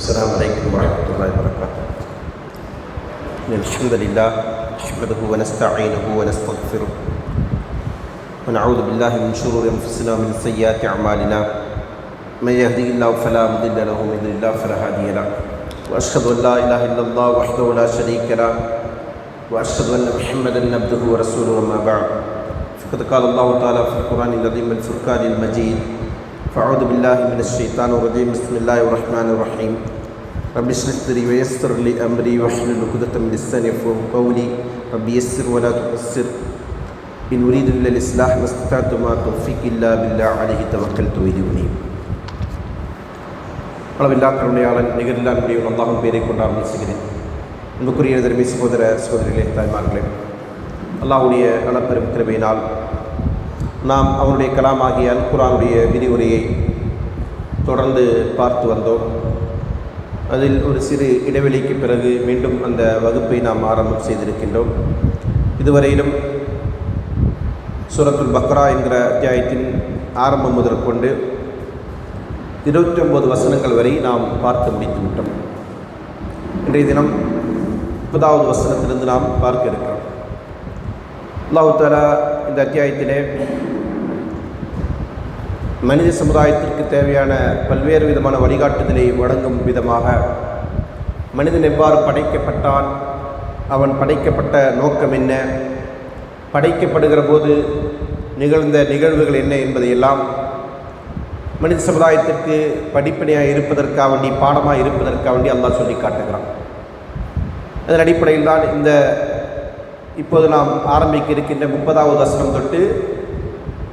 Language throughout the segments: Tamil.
السلام عليكم ورحمة الله وبركاته. الحمد لله نحمده ونستعينه ونستغفره ونعوذ بالله من شرور أنفسنا ومن سيئات أعمالنا. من يهده الله فلا مضل له ومن يضلل الله فلا هادي له. وأشهد أن لا إله إلا الله وحده لا شريك له وأشهد أن محمدا عبده ورسوله. أما بعد فقد قال الله تعالى في القرآن العظيم والفرقان المجيد: فأعوذ بالله من الشيطان الرجيم. بسم الله الرحمن الرحيم. رب اشرح لي ويسر لي أمري واحلل عقدة من لساني يفقهوا قولي. رب يسر ولا تعسر. إن أريد إلا الإصلاح ما استطعت وما توفيقي إلا بالله عليه توكلت وإليه أنيب. அளவில்லா கருணையாளன் நிகரில்லா நுடைய அல்லாஹ்வின் பெயரை கொண்டு ஆரம்பிச்சுகிறேன். அன்புக்குரிய தர்மி சகோதர சகோதரிகளே, தாய்மார்களே, அல்லாஹ்வுடைய நலப்பெரும் கிருபையினால் நாம் அவனுடைய கலாமாகிய அல் குர்ஆனுடைய விரிவுரையை தொடர்ந்து பார்த்து வந்தோம். அதில் ஒரு சிறு இடைவெளிக்கு பிறகு மீண்டும் அந்த வகுப்பை நாம் ஆரம்பம் செய்திருக்கின்றோம். இதுவரையிலும் சூரத்துல் பக்ரா என்கிற அத்தியாயத்தின் ஆரம்பம் முதற்கொண்டு 29 வசனங்கள் வரை நாம் பார்த்து முடித்து விட்டோம். இன்றைய தினம் 30வது வசனத்திலிருந்து நாம் பார்க்க இருக்கிறோம். அல்லாஹ் தஆலா இந்த அத்தியாயத்திலே மனித சமுதாயத்திற்கு தேவையான பல்வேறு விதமான வழிகாட்டுதலை வழங்கும் விதமாக மனிதன் எவ்வாறு படைக்கப்பட்டான், அவன் படைக்கப்பட்ட நோக்கம் என்ன, படைக்கப்படுகிற போது நிகழ்ந்த நிகழ்வுகள் என்ன என்பதையெல்லாம் மனித சமுதாயத்திற்கு படிப்படியாக இருப்பதற்காக வேண்டி, பாடமாக இருப்பதற்காக வேண்டி அல்லாஹ் சொல்லி காட்டுகிறான். அதன் அடிப்படையில் தான் இந்த இப்போது நாம் ஆரம்பிக்க இருக்கின்ற 30வது வசனம் தொட்டு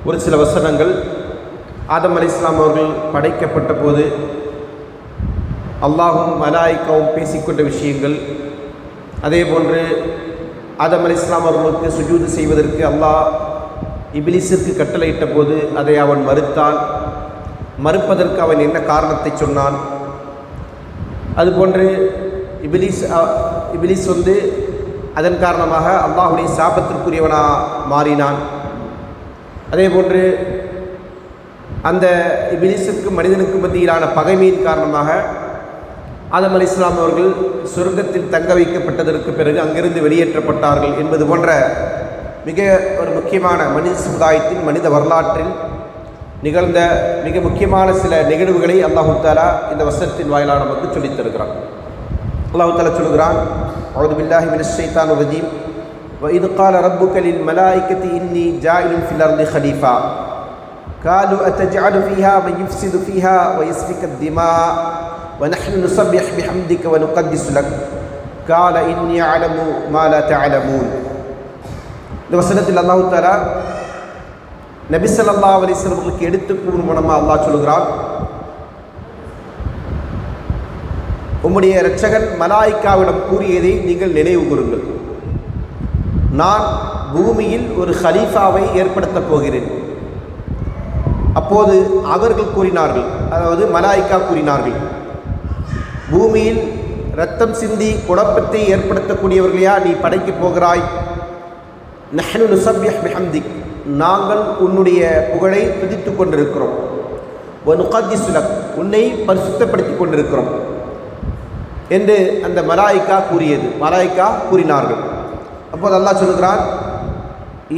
ஒரு சில வசனங்கள் ஆதம் அலைஹிஸ்ஸலாம் அவர்கள் படைக்கப்பட்ட போது அல்லாஹும் மலாயிக்காவும் பேசிக்கொண்ட விஷயங்கள், அதே போன்று ஆதம் அலைஹிஸ்ஸலாம் அவர்களுக்கு சுஜூது செய்வதற்கு அல்லாஹ் இப்லீஸிற்கு கட்டளையிட்ட போது அதை அவன் மறுத்தான். மறுப்பதற்கு அவன் என்ன காரணத்தை சொன்னான். அதுபோன்று இப்லீஸ் அதன் காரணமாக அல்லாஹ்வுடைய சாபத்திற்குரியவனாக மாறினான். அதே போன்று அந்த இப்லீஸுக்கு மனிதனுக்கு மத்தியிலான பகைமையின் காரணமாக ஆதம் அலைஹிஸ்ஸலாம் அவர்கள் சொர்க்கத்தில் தங்க வைக்கப்பட்டதற்கு பிறகு அங்கிருந்து வெளியேற்றப்பட்டார்கள் என்பது போன்ற மிக ஒரு முக்கியமான மனித சமுதாயத்தின் மனித வரலாற்றில் நிகழ்ந்த மிக முக்கியமான சில நிகழ்வுகளை அல்லாஹ் தஆலா இந்த வசனத்தின் வாயிலாக நமக்கு சொல்லித் தருகிறான். அல்லாஹ் தஆலா சொல்கிறான்: அஊது பில்லாஹி மினஷ் ஷைத்தானிர் ரஜீம். வஇத் கால ரப்புக லில் மலாயிகத்தி இன்னி ஜாயிலுன் ஃபில் அர்தி ஹலீஃபா காலு அத்தஜஅலு ஃபீஹா மன் யுஃப்ஸிது ஃபீஹா வயஸ்ஃபிகு அத்திமா வநஹ்னு நுஸப்பிஹு பிஹம்திக வனுகத்திஸு லக் கால இன்னி அலமு மா லா தஅலமூன். இந்த வசனத்தில் அல்லாஹ் தஆலா நபி ஸல்லல்லாஹு அலைஹி வஸல்லம் அவர்களுக்கு எடுத்து கூறும் மூலமாக அல்லாஹ் சொல்கிறான்: உம்முடைய இரட்சகன் மலாயிக்காவிடம் கூறியதை நீங்கள் நினைவு கூறுங்கள். நான் பூமியில் ஒரு ஹலீஃபாவை ஏற்படுத்தப் போகிறேன். அப்போது அவர்கள் கூறினார்கள், அதாவது மலாயிக்கா கூறினார்கள், பூமியில் இரத்தம் சிந்தி குழப்பத்தை ஏற்படுத்தக்கூடியவர்களையா நீ படைக்கப் போகிறாய்? நஹ்னு நுஸப்பிஹு பிஹம்திக், நாங்கள் உன்னுடைய புகழை துதித்து கொண்டிருக்கிறோம். வனுகத்திஸு லக், உன்னை பரிசுத்தப்படுத்தி கொண்டிருக்கிறோம் என்று அந்த மலாயிக்கா கூறினார்கள். அப்போது அல்லாஹ் சொல்கிறான்: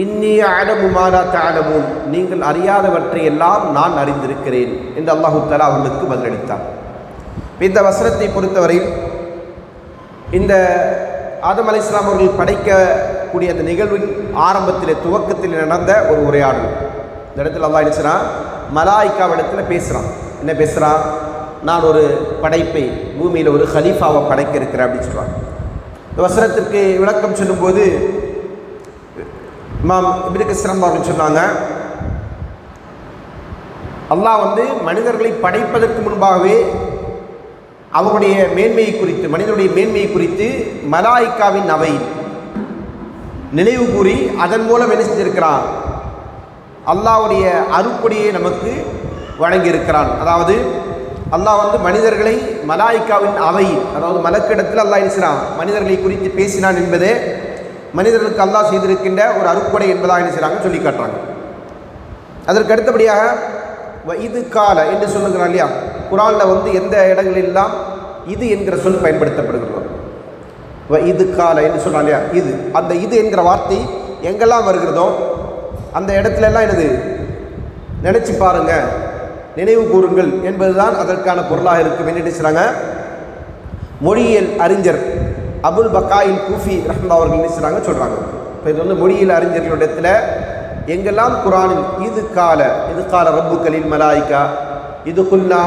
இன்னி அலமு மா லா தஅலமூன், நீங்கள் அறியாதவற்றை எல்லாம் நான் அறிந்திருக்கிறேன் என்று அல்லாஹ் தஆலா அவர்களுக்கு பதிலளித்தார். இந்த வசனத்தை பொறுத்தவரையில் இந்த ஆதம் அலைஹிஸ்ஸலாம் அவர்கள் படைக்கக்கூடிய அந்த நிகழ்வின் ஆரம்பத்தில், துவக்கத்தில் நடந்த ஒரு உரையாடல். இந்த இடத்துல அல்லாஹ் என்ன செய்றான், மலாயிக்காவிடத்தில் பேசுகிறான். என்ன பேசுகிறான்? நான் ஒரு படைப்பை, பூமியில் ஒரு ஹலீஃபாவை படைக்க இருக்கிறேன் அப்படின்னு சொல்கிறான். இந்த வசனத்திற்கு விளக்கம் சொல்லும்போது இமாம் இப்னு கஸீர் அவர்கள் சொன்னாங்க, அல்லாஹ் மனிதர்களை படைப்பதற்கு முன்பாகவே அவருடைய மேன்மையை குறித்து, மனிதனுடைய மேன்மையை குறித்து மலாயிக்காவின் அவை நினைவு கூறி அதன் மூலம் என்ன செஞ்சிருக்கிறான், அல்லாஹ்வுடைய அருட்கொடையை நமக்கு வழங்கியிருக்கிறான். அதாவது அல்லாஹ் மனிதர்களை மலாயிக்காவின் அவை, அதாவது மலக்கிடத்தில் அல்லாஹ் என்ன செய்றான், மனிதர்களை குறித்து பேசினான் என்பதே மனிதர்களுக்கு அல்லாஹ் செய்திருக்கின்ற ஒரு அருட்கொடை என்பதாக என்ன செய்கிறாங்க சொல்லி காட்டுறாங்க. அதற்கு அடுத்தபடியாக இது கால என்று சொல்லுகிறான் இல்லையா, குரானில் எந்த இடங்களெல்லாம் இது என்கிற சொல் பயன்படுத்தப்படுகிறது. இது கால என்று சொன்னாங்க இல்லையா, இது அந்த இது என்கிற வார்த்தை எங்கெல்லாம் வருகிறதோ அந்த இடத்துலலாம் என்னது நினச்சி பாருங்க, நினைவு கூறுங்கள் என்பதுதான் அதற்கான பொருளாக இருக்கும் என்று நினைச்சாங்க. மொழியியல் அறிஞர் அபுல் பக்காயில் கூஃபி ரஹ்மத்துல்லாஹி அவர்கள் நினைச்சாங்க சொல்கிறாங்க. இப்போ இது வந்து மொழியியல் அறிஞர்களிடத்தில் எங்கெல்லாம் குரானில் இது கால ரப்புக்கலில் மலாய்க்கா, இது குல்லா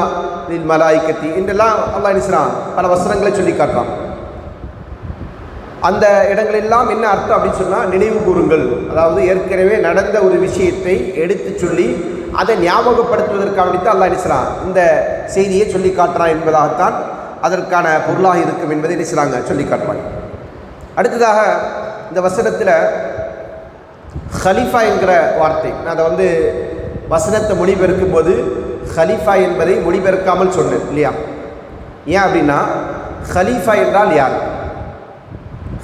லில் மலாய்க்கத்தி என்றெல்லாம் அல்லாஹ் நினைச்சான் பல வசனங்களை சொல்லி காட்டுறான். அந்த இடங்களெல்லாம் என்ன அர்த்தம் அப்படின்னு சொன்னால் நினைவு கூறுங்கள், அதாவது ஏற்கனவே நடந்த ஒரு விஷயத்தை எடுத்து சொல்லி அதை ஞாபகப்படுத்துவதற்காக அல்லாஹ் நினைச்சான் இந்த செய்தியை சொல்லி காட்டுறான் என்பதாகத்தான் அதற்கான பொருளாக இருக்கும் என்பதை நினைச்சாங்க சொல்லி காட்டுறாங்க. அடுத்ததாக இந்த வசனத்தில் ஹலீஃபா என்கிற வார்த்தை, நான் அதை வந்து வசனத்தை மொழிபெயர்க்கும் போது ஹலீஃபா என்பதை மொழிபெயர்க்காமல் சொன்னேன் இல்லையா. ஏன் அப்படின்னா ஹலீஃபா என்றால் யார்,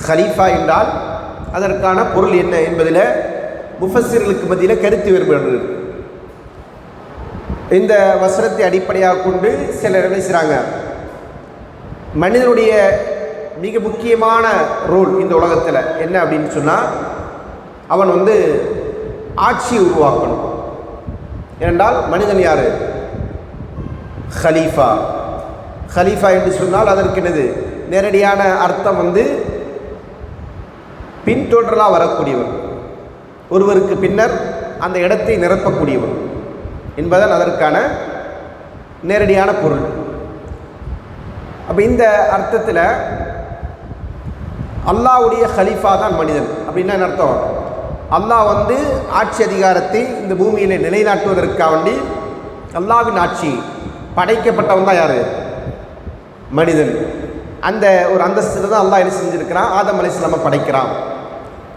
ஹலீஃபா என்றால் அதற்கான பொருள் என்ன என்பதில் முஃபஸ்ஸிர்களுக்கு மத்தியில் கருத்து வேறுபாடு. இந்த வசனத்தை அடிப்படையாக கொண்டு சிலர் என்ன செய்கிறாங்க, மனிதனுடைய மிக முக்கியமான ரோல் இந்த உலகத்தில் என்ன அப்படின்னு சொன்னால் அவன் வந்து ஆட்சியை உருவாக்கணும். ஏனென்றால் மனிதன் யார், ஹலீஃபா. ஹலீஃபா என்று சொன்னால் அதற்கு என்னது நேரடியான அர்த்தம் வந்து பின்தொடரலாக வரக்கூடியவர், ஒருவருக்கு பின்னர் அந்த இடத்தை நிரப்பக்கூடியவர் என்பதன் அதற்கான நேரடியான பொருள். அப்போ இந்த அர்த்தத்தில் அல்லாஹ்வுடைய ஹலீஃபா தான் மனிதன். அப்படின்னா என்ன அர்த்தம், அல்லாஹ் வந்து ஆட்சி அதிகாரத்தை இந்த பூமியில் நிலைநாட்டுவதற்காக வேண்டி அல்லாஹ்வின் ஆட்சி படைக்கப்பட்டவன் தான் யார், மனிதன். அந்த ஒரு அந்தஸ்தில் தான் அல்லாஹ் என்ன செஞ்சுருக்கிறான், ஆதம் அலைஹிஸ்ஸலாமை படைக்கிறான்.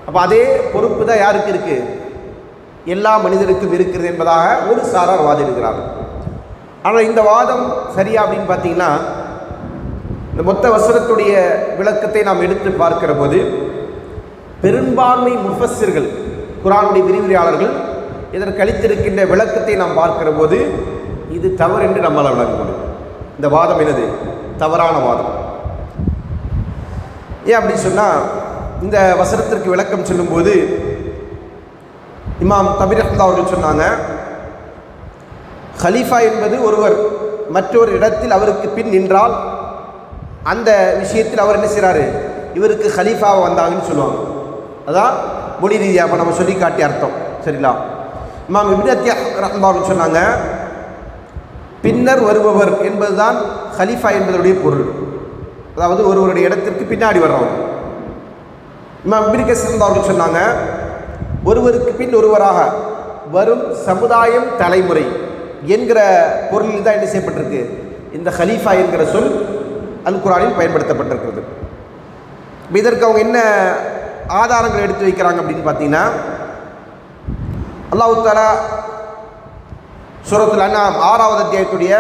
அப்போ அதே பொறுப்பு தான் யாருக்கு இருக்குது, எல்லா மனிதருக்கும் இருக்கிறது என்பதாக ஒரு சாரார் வாதிடுகிறார். ஆனால் இந்த வாதம் சரியா அப்படின்னு பார்த்தீங்கன்னா இந்த மொத்த வசனத்துடைய விளக்கத்தை நாம் எடுத்து பார்க்கிற போது பெரும்பான்மை முஃபஸ்ஸிர்கள், குர்ஆனுடைய விரிவுரையாளர்கள் இதற்கு அளித்திருக்கின்ற விளக்கத்தை நாம் பார்க்கிற போது இது தவறு என்று நம்மால் விளக்க முடியும். இந்த வாதம் என்னது, தவறான வாதம். ஏன் அப்படின்னு சொன்னால் இந்த வசனத்திற்கு விளக்கம் சொல்லும்போது இமாம் தபீர் ரஹ்மத்துல்லாஹி அவர்கள் சொன்னாங்க, ஹலீஃபா என்பது ஒருவர் மற்றொரு இடத்தில் அவருக்கு பின் நின்றால் அந்த விஷயத்தில் அவர் என்ன செய்கிறாரு, இவருக்கு ஹலீஃபாவை வந்தாங்கன்னு சொல்லுவாங்க. அதான் மொழி ரீதியாக நம்ம சொல்லி காட்டிய அர்த்தம். சரிங்களா. இமாம் இப்னு அத்தியா ரஹ்மத்துல்லாஹி அவர்கள் சொன்னாங்க, பின்னர் வருபவர் என்பதுதான் ஹலீஃபா என்பதனுடைய பொருள், அதாவது ஒருவருடைய இடத்திற்கு பின்னாடி வர்றவர். இமாம் இப்னு கஸீர் அவர்கள் சொன்னாங்க, ஒருவருக்கு பின் ஒருவராக வரும் சமுதாயம் தலைமுறை என்கிற பொருளில் தான் என்ன செய்யப்பட்டிருக்கு, இந்த ஹலீஃபா என்கிற சொல் அல் குர்ஆனில் பயன்படுத்தப்பட்டிருக்கிறது. இதற்கு அவங்க என்ன ஆதாரங்கள் எடுத்து வைக்கிறாங்க அப்படின்னு பார்த்தீங்கன்னா, அல்லாஹ் தஆலா சூரத்துல் அன்ஆம் 6வது அத்தியாயத்துடைய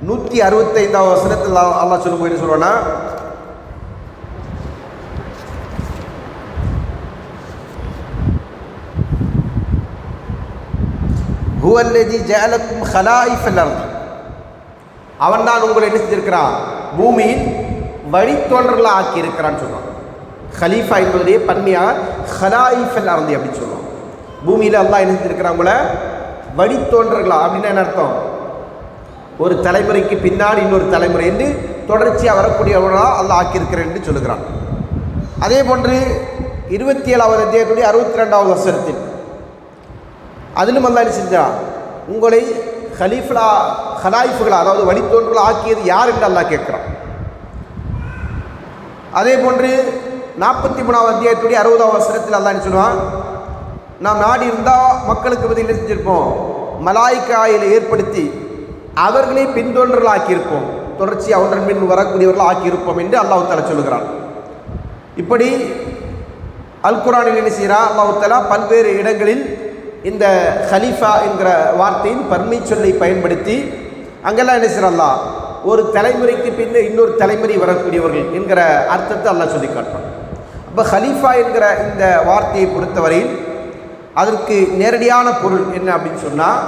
165வது வசனத்தில் அல்லாஹ் சொல்லும்போது என்ன சொல்றானா, ஹுவல்லதி ஜஅலக்கும் ஹலாயிஃபல் அர்த், அவன் தான் உங்களை என்ன செஞ்சிருக்கிறான், பூமியில் வழித்தோன்றலாக ஆக்கி இருக்கிறான்னு சொல்லுவான். ஹலீஃபா என்பதுடைய பன்மையாக ஹலாயிஃபல் அர்த் அப்படின்னு சொல்லுவான். பூமியில் அல்லாஹ் என்ன செஞ்சிருக்கிறான், உங்களை வழித்தோன்றர்களா அப்படின்னா என்ன அர்த்தம், ஒரு தலைமுறைக்கு பின்னாடி இன்னொரு தலைமுறை என்று தொடர்ச்சியாக வரக்கூடியவர்களாக அல்லாஹ் ஆக்கியிருக்கிறேன் என்று சொல்லுகிறான். அதே போன்று 27வது அத்தியாயத்துடைய 62வது வசனத்தில் அதிலும் அல்லாஹ் என்ன செஞ்சான், உங்களை ஹலாயிஃபுகளா அதாவது வழித்தோன்றல் ஆக்கியது யார் என்று அல்லாஹ் கேட்குறான். அதே போன்று 43வது அத்தியாயத்துடைய 60வது வசனத்தில் அல்லாஹ் என்ன சொல்லுவான், நாம் நாடி இருந்தால் மக்களுக்கு பதில் என்ன செஞ்சிருப்போம், மலாய்க்காயில் ஏற்படுத்தி அவர்களை பின்தொன்றல் ஆக்கியிருப்போம், தொடர்ச்சியாக ஒன்றன் பின் வரக்கூடியவர்கள் ஆக்கியிருப்போம் என்று அல்லாஹ் தஆலா சொல்லுகிறான். இப்படி அல் குர்ஆனில் என்ன செய்கிறான், அல்லாஹ் தஆலா பல்வேறு இடங்களில் இந்த ஹலீஃபா என்கிற வார்த்தையின் பன்மை சொல்லை பயன்படுத்தி அங்கெல்லாம் என்ன செய்கிறான், அல்லாஹ் ஒரு தலைமுறைக்கு பின்னர் இன்னொரு தலைமுறை வரக்கூடியவர்கள் என்கிற அர்த்தத்தை அல்லாஹ் சொல்லி காட்டுறான். அப்போ ஹலீஃபா என்கிற இந்த வார்த்தையை பொறுத்தவரையில் அதற்கு நேரடியான பொருள் என்ன அப்படின்னு சொன்னால்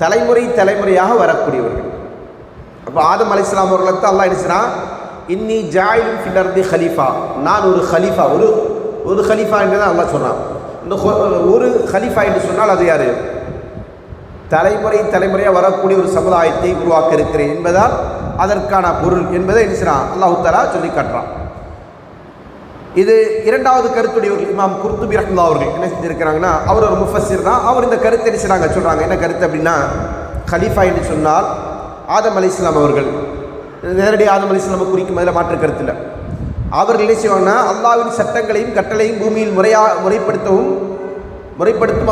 தலைமுறையாக வரக்கூடியவர்கள். அப்போ ஆதம் அலைஹிஸ்ஸலாம் அவர்களுக்கு அல்லாஹ் என்ன செய்றான், இன்னி ஜாயிலுன் ஃபில் அர்தி ஹலீஃபா, நான் ஒரு ஹலீஃபா, ஒரு ஹலீஃபா என்று தான் அல்லாஹ் சொன்னான். இந்த ஒரு ஹலீஃபா என்று சொன்னால் அது யார்? தலைமுறையாக வரக்கூடிய ஒரு சமுதாயத்தை உருவாக்க இருக்கிறேன் என்பதால் அதற்கான பொருள் என்பதை என்ன செய்றான், அல்லாஹ் தஆலா சொல்லி காட்டுறான். இது இரண்டாவது கருத்துடையவர்கள் இமாம் குர்துபி ரஹ்மத்துல்லாஹி அவர்கள் என்ன செஞ்சிருக்கிறாங்கன்னா, அவர் ஒரு முஃபஸ்ஸிர் தான். அவர் இந்த கருத்தை என்ன செய்றாங்க, சொல்கிறாங்க. என்ன கருத்து அப்படின்னா, ஹலீஃபா என்று சொன்னால் ஆதம் அலைஹிஸ்ஸலாம் அவர்கள், நேரடி ஆதம் அலைஹிஸ்ஸலாமை குறிக்கும் அதில் மாற்று கருத்து இல்லை. அவர்கள் என்ன செய்வாங்கன்னா, அல்லாஹ்வின் சட்டங்களையும் கட்டளையும் பூமியில் முறைப்படுத்தும்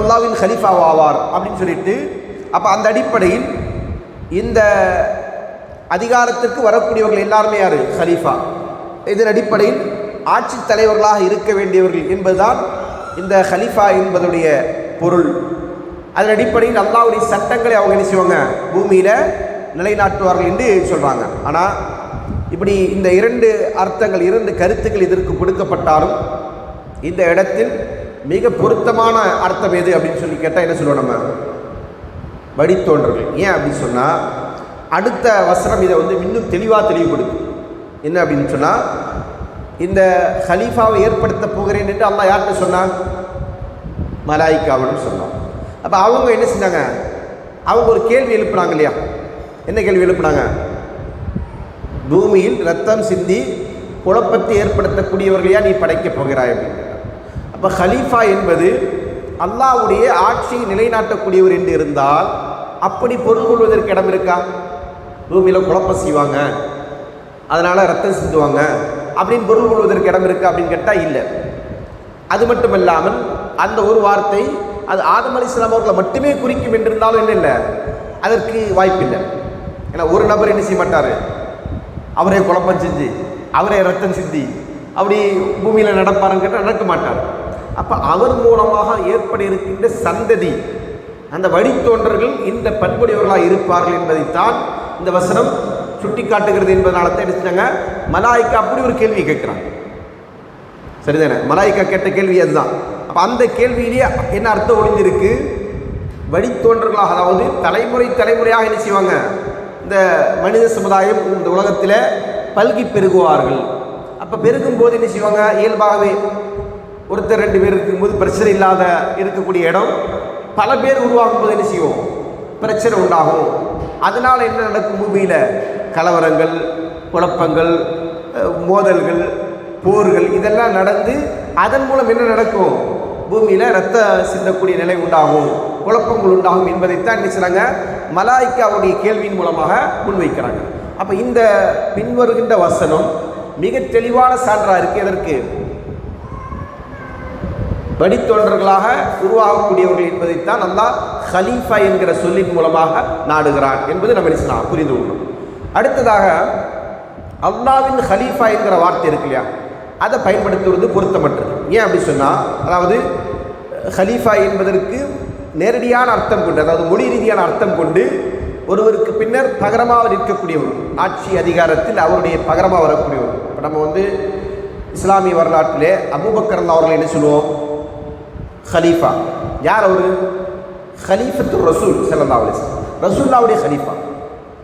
அல்லாஹ்வின் ஹலீஃபா ஆவார் அப்படின்னு சொல்லிட்டு, அப்போ அந்த அடிப்படையில் இந்த அதிகாரத்திற்கு வரக்கூடியவர்கள் எல்லாருமே யார்? ஹலீஃபா. இதன் அடிப்படையில் ஆட்சி தலைவர்களாக இருக்க வேண்டியவர்கள் என்பதுதான் இந்த ஹலீஃபா என்பதுடைய பொருள். அதன் அடிப்படையில் அல்லாஹ்வுடைய சட்டங்களை அவங்க என்ன செய்வாங்க, பூமியில் நிலைநாட்டுவார்கள் என்று சொல்கிறாங்க. ஆனால் இப்படி இந்த இரண்டு அர்த்தங்கள், இரண்டு கருத்துக்கள் இதற்கு கொடுக்கப்பட்டாலும் இந்த இடத்தில் மிக பொருத்தமான அர்த்தம் எது அப்படின்னு சொல்லி கேட்டால் என்ன சொல்லுவோம், நம்ம வழித்தோன்றர்கள். ஏன் அப்படின்னு சொன்னால், அடுத்த வசனம் இதை இன்னும் தெளிவுபடுத்தும். என்ன அப்படின்னு சொன்னால், இந்த ஹலீஃபாவை ஏற்படுத்த போகிறேன் என்று அல்லாஹ் யார்கிட்ட சொன்னான்? மலாயிக்காவுன்னு சொன்னான். அப்போ அவங்க என்ன செஞ்சாங்க, அவங்க ஒரு கேள்வி எழுப்புனாங்க இல்லையா? என்ன கேள்வி எழுப்புனாங்க? பூமியில் ரத்தம் சிந்தி குழப்பத்தை ஏற்படுத்தக்கூடியவர்களையா நீ படைக்கப் போகிறாய் அப்படின்னு. அப்போ ஹலீஃபா என்பது அல்லாஹ்வுடைய ஆட்சியை நிலைநாட்டக்கூடியவர் என்று இருந்தால் அப்படி பொருள் கொள்வதற்கு இடம் இருக்கா? பூமியில் குழப்பம் செய்வாங்க, அதனால் ரத்தம் சிந்துவாங்க அப்படின்னு பொருள் கொள்வதற்கு இடம் இருக்கா அப்படின்னு கேட்டால் இல்லை. அது மட்டும் இல்லாமல் அந்த ஒரு வார்த்தை அது ஆதம் அலைஹிஸ்ஸலாம் அவர்களை மட்டுமே குறிக்கும் என்றிருந்தாலும் என்ன இல்லை, அதற்கு வாய்ப்பில்லை. ஏன்னா ஒரு நபர் என்ன செய்ய மாட்டார், அவரே குழப்பம் செஞ்சு அவரே ரத்தம் சிந்தி அப்படி பூமியில் நடப்பாருன்னு கேட்டால் நடக்க மாட்டார். அப்போ அவர் மூலமாக ஏற்பட இருக்கின்ற சந்ததி, அந்த வழித்தோன்றர்கள் இந்த பண்புடையவர்களாக இருப்பார்கள் என்பதைத்தான் இந்த வசனம் சுட்டி காட்டுகிறது என்பதனால தான் என்ன செஞ்சாங்க, மலாயிக்கா அப்படி ஒரு கேள்வி கேட்குறாங்க. சரிதானே? மலாயிக்கா கேட்ட கேள்வி அதுதான். அப்போ அந்த கேள்வியிலேயே என்ன அர்த்தம் ஒளிஞ்சிருக்கு? வழித்தோன்றர்களாக, அதாவது தலைமுறையாக என்ன செய்வாங்க, இந்த மனித சமுதாயம் இந்த உலகத்தில் பல்கி பெருகுவார்கள். அப்போ பெருகும்போது என்ன செய்வாங்க, இயல்பாகவே ஒருத்தர் 2 பேர் இருக்கும்போது பிரச்சனை இல்லாத இருக்கக்கூடிய இடம் பல பேர் உருவாகும் போது என்ன செய்வோம், பிரச்சனை உண்டாகும். அதனால் என்ன நடக்கும், பூமியில் கலவரங்கள், குழப்பங்கள், மோதல்கள், போர்கள் இதெல்லாம் நடந்து அதன் மூலம் என்ன நடக்கும், பூமியில் ரத்த சிந்தக்கூடிய நிலை உண்டாகும், குழப்பங்கள் உண்டாகும் என்பதைத்தான் என்ன செய்றாங்க, மலாயிக்காவுடைய கேள்வியின் மூலமாக முன்வைக்கிறாங்க. அப்போ இந்த பின்வருகின்ற வசனம் மிக தெளிவான சான்றாக இருக்குது. எதற்கு? வழித்தோன்றர்களாக உருவாகக்கூடியவர்கள் என்பதைத்தான் அல்லாஹ் ஹலீஃபா என்கிற சொல்லின் மூலமாக நாடுகிறான் என்பது நம்ம இஸ்லாம் புரிந்து கொள்ளணும். அடுத்ததாக அல்லாஹ்வின் ஹலீஃபா என்கிற வார்த்தை இருக்கு இல்லையா, அதை பயன்படுத்துவது பொருத்தமற்றது. ஏன் அப்படி சொன்னால், அதாவது ஹலீஃபா என்பதற்கு நேரடியான அர்த்தம் கொண்டு, அதாவது மொழி ரீதியான அர்த்தம் கொண்டு ஒருவருக்கு பின்னர் பகரமாக நிற்கக்கூடியவர், ஆட்சி அதிகாரத்தில் அவருடைய பகரமாக வரக்கூடியவர். இப்போ நம்ம இஸ்லாமிய வரலாற்றிலே அபூபக்கர் அவர்களை என்ன சொல்லுவோம், ஹலீஃபா. யார் அவர்? ஹலீஃபத்து ரசூல் ஸல்லல்லாஹு அலைஹி வஸல்லம், ரசூலுல்லாஹ்வுடைய ஹலீஃபா.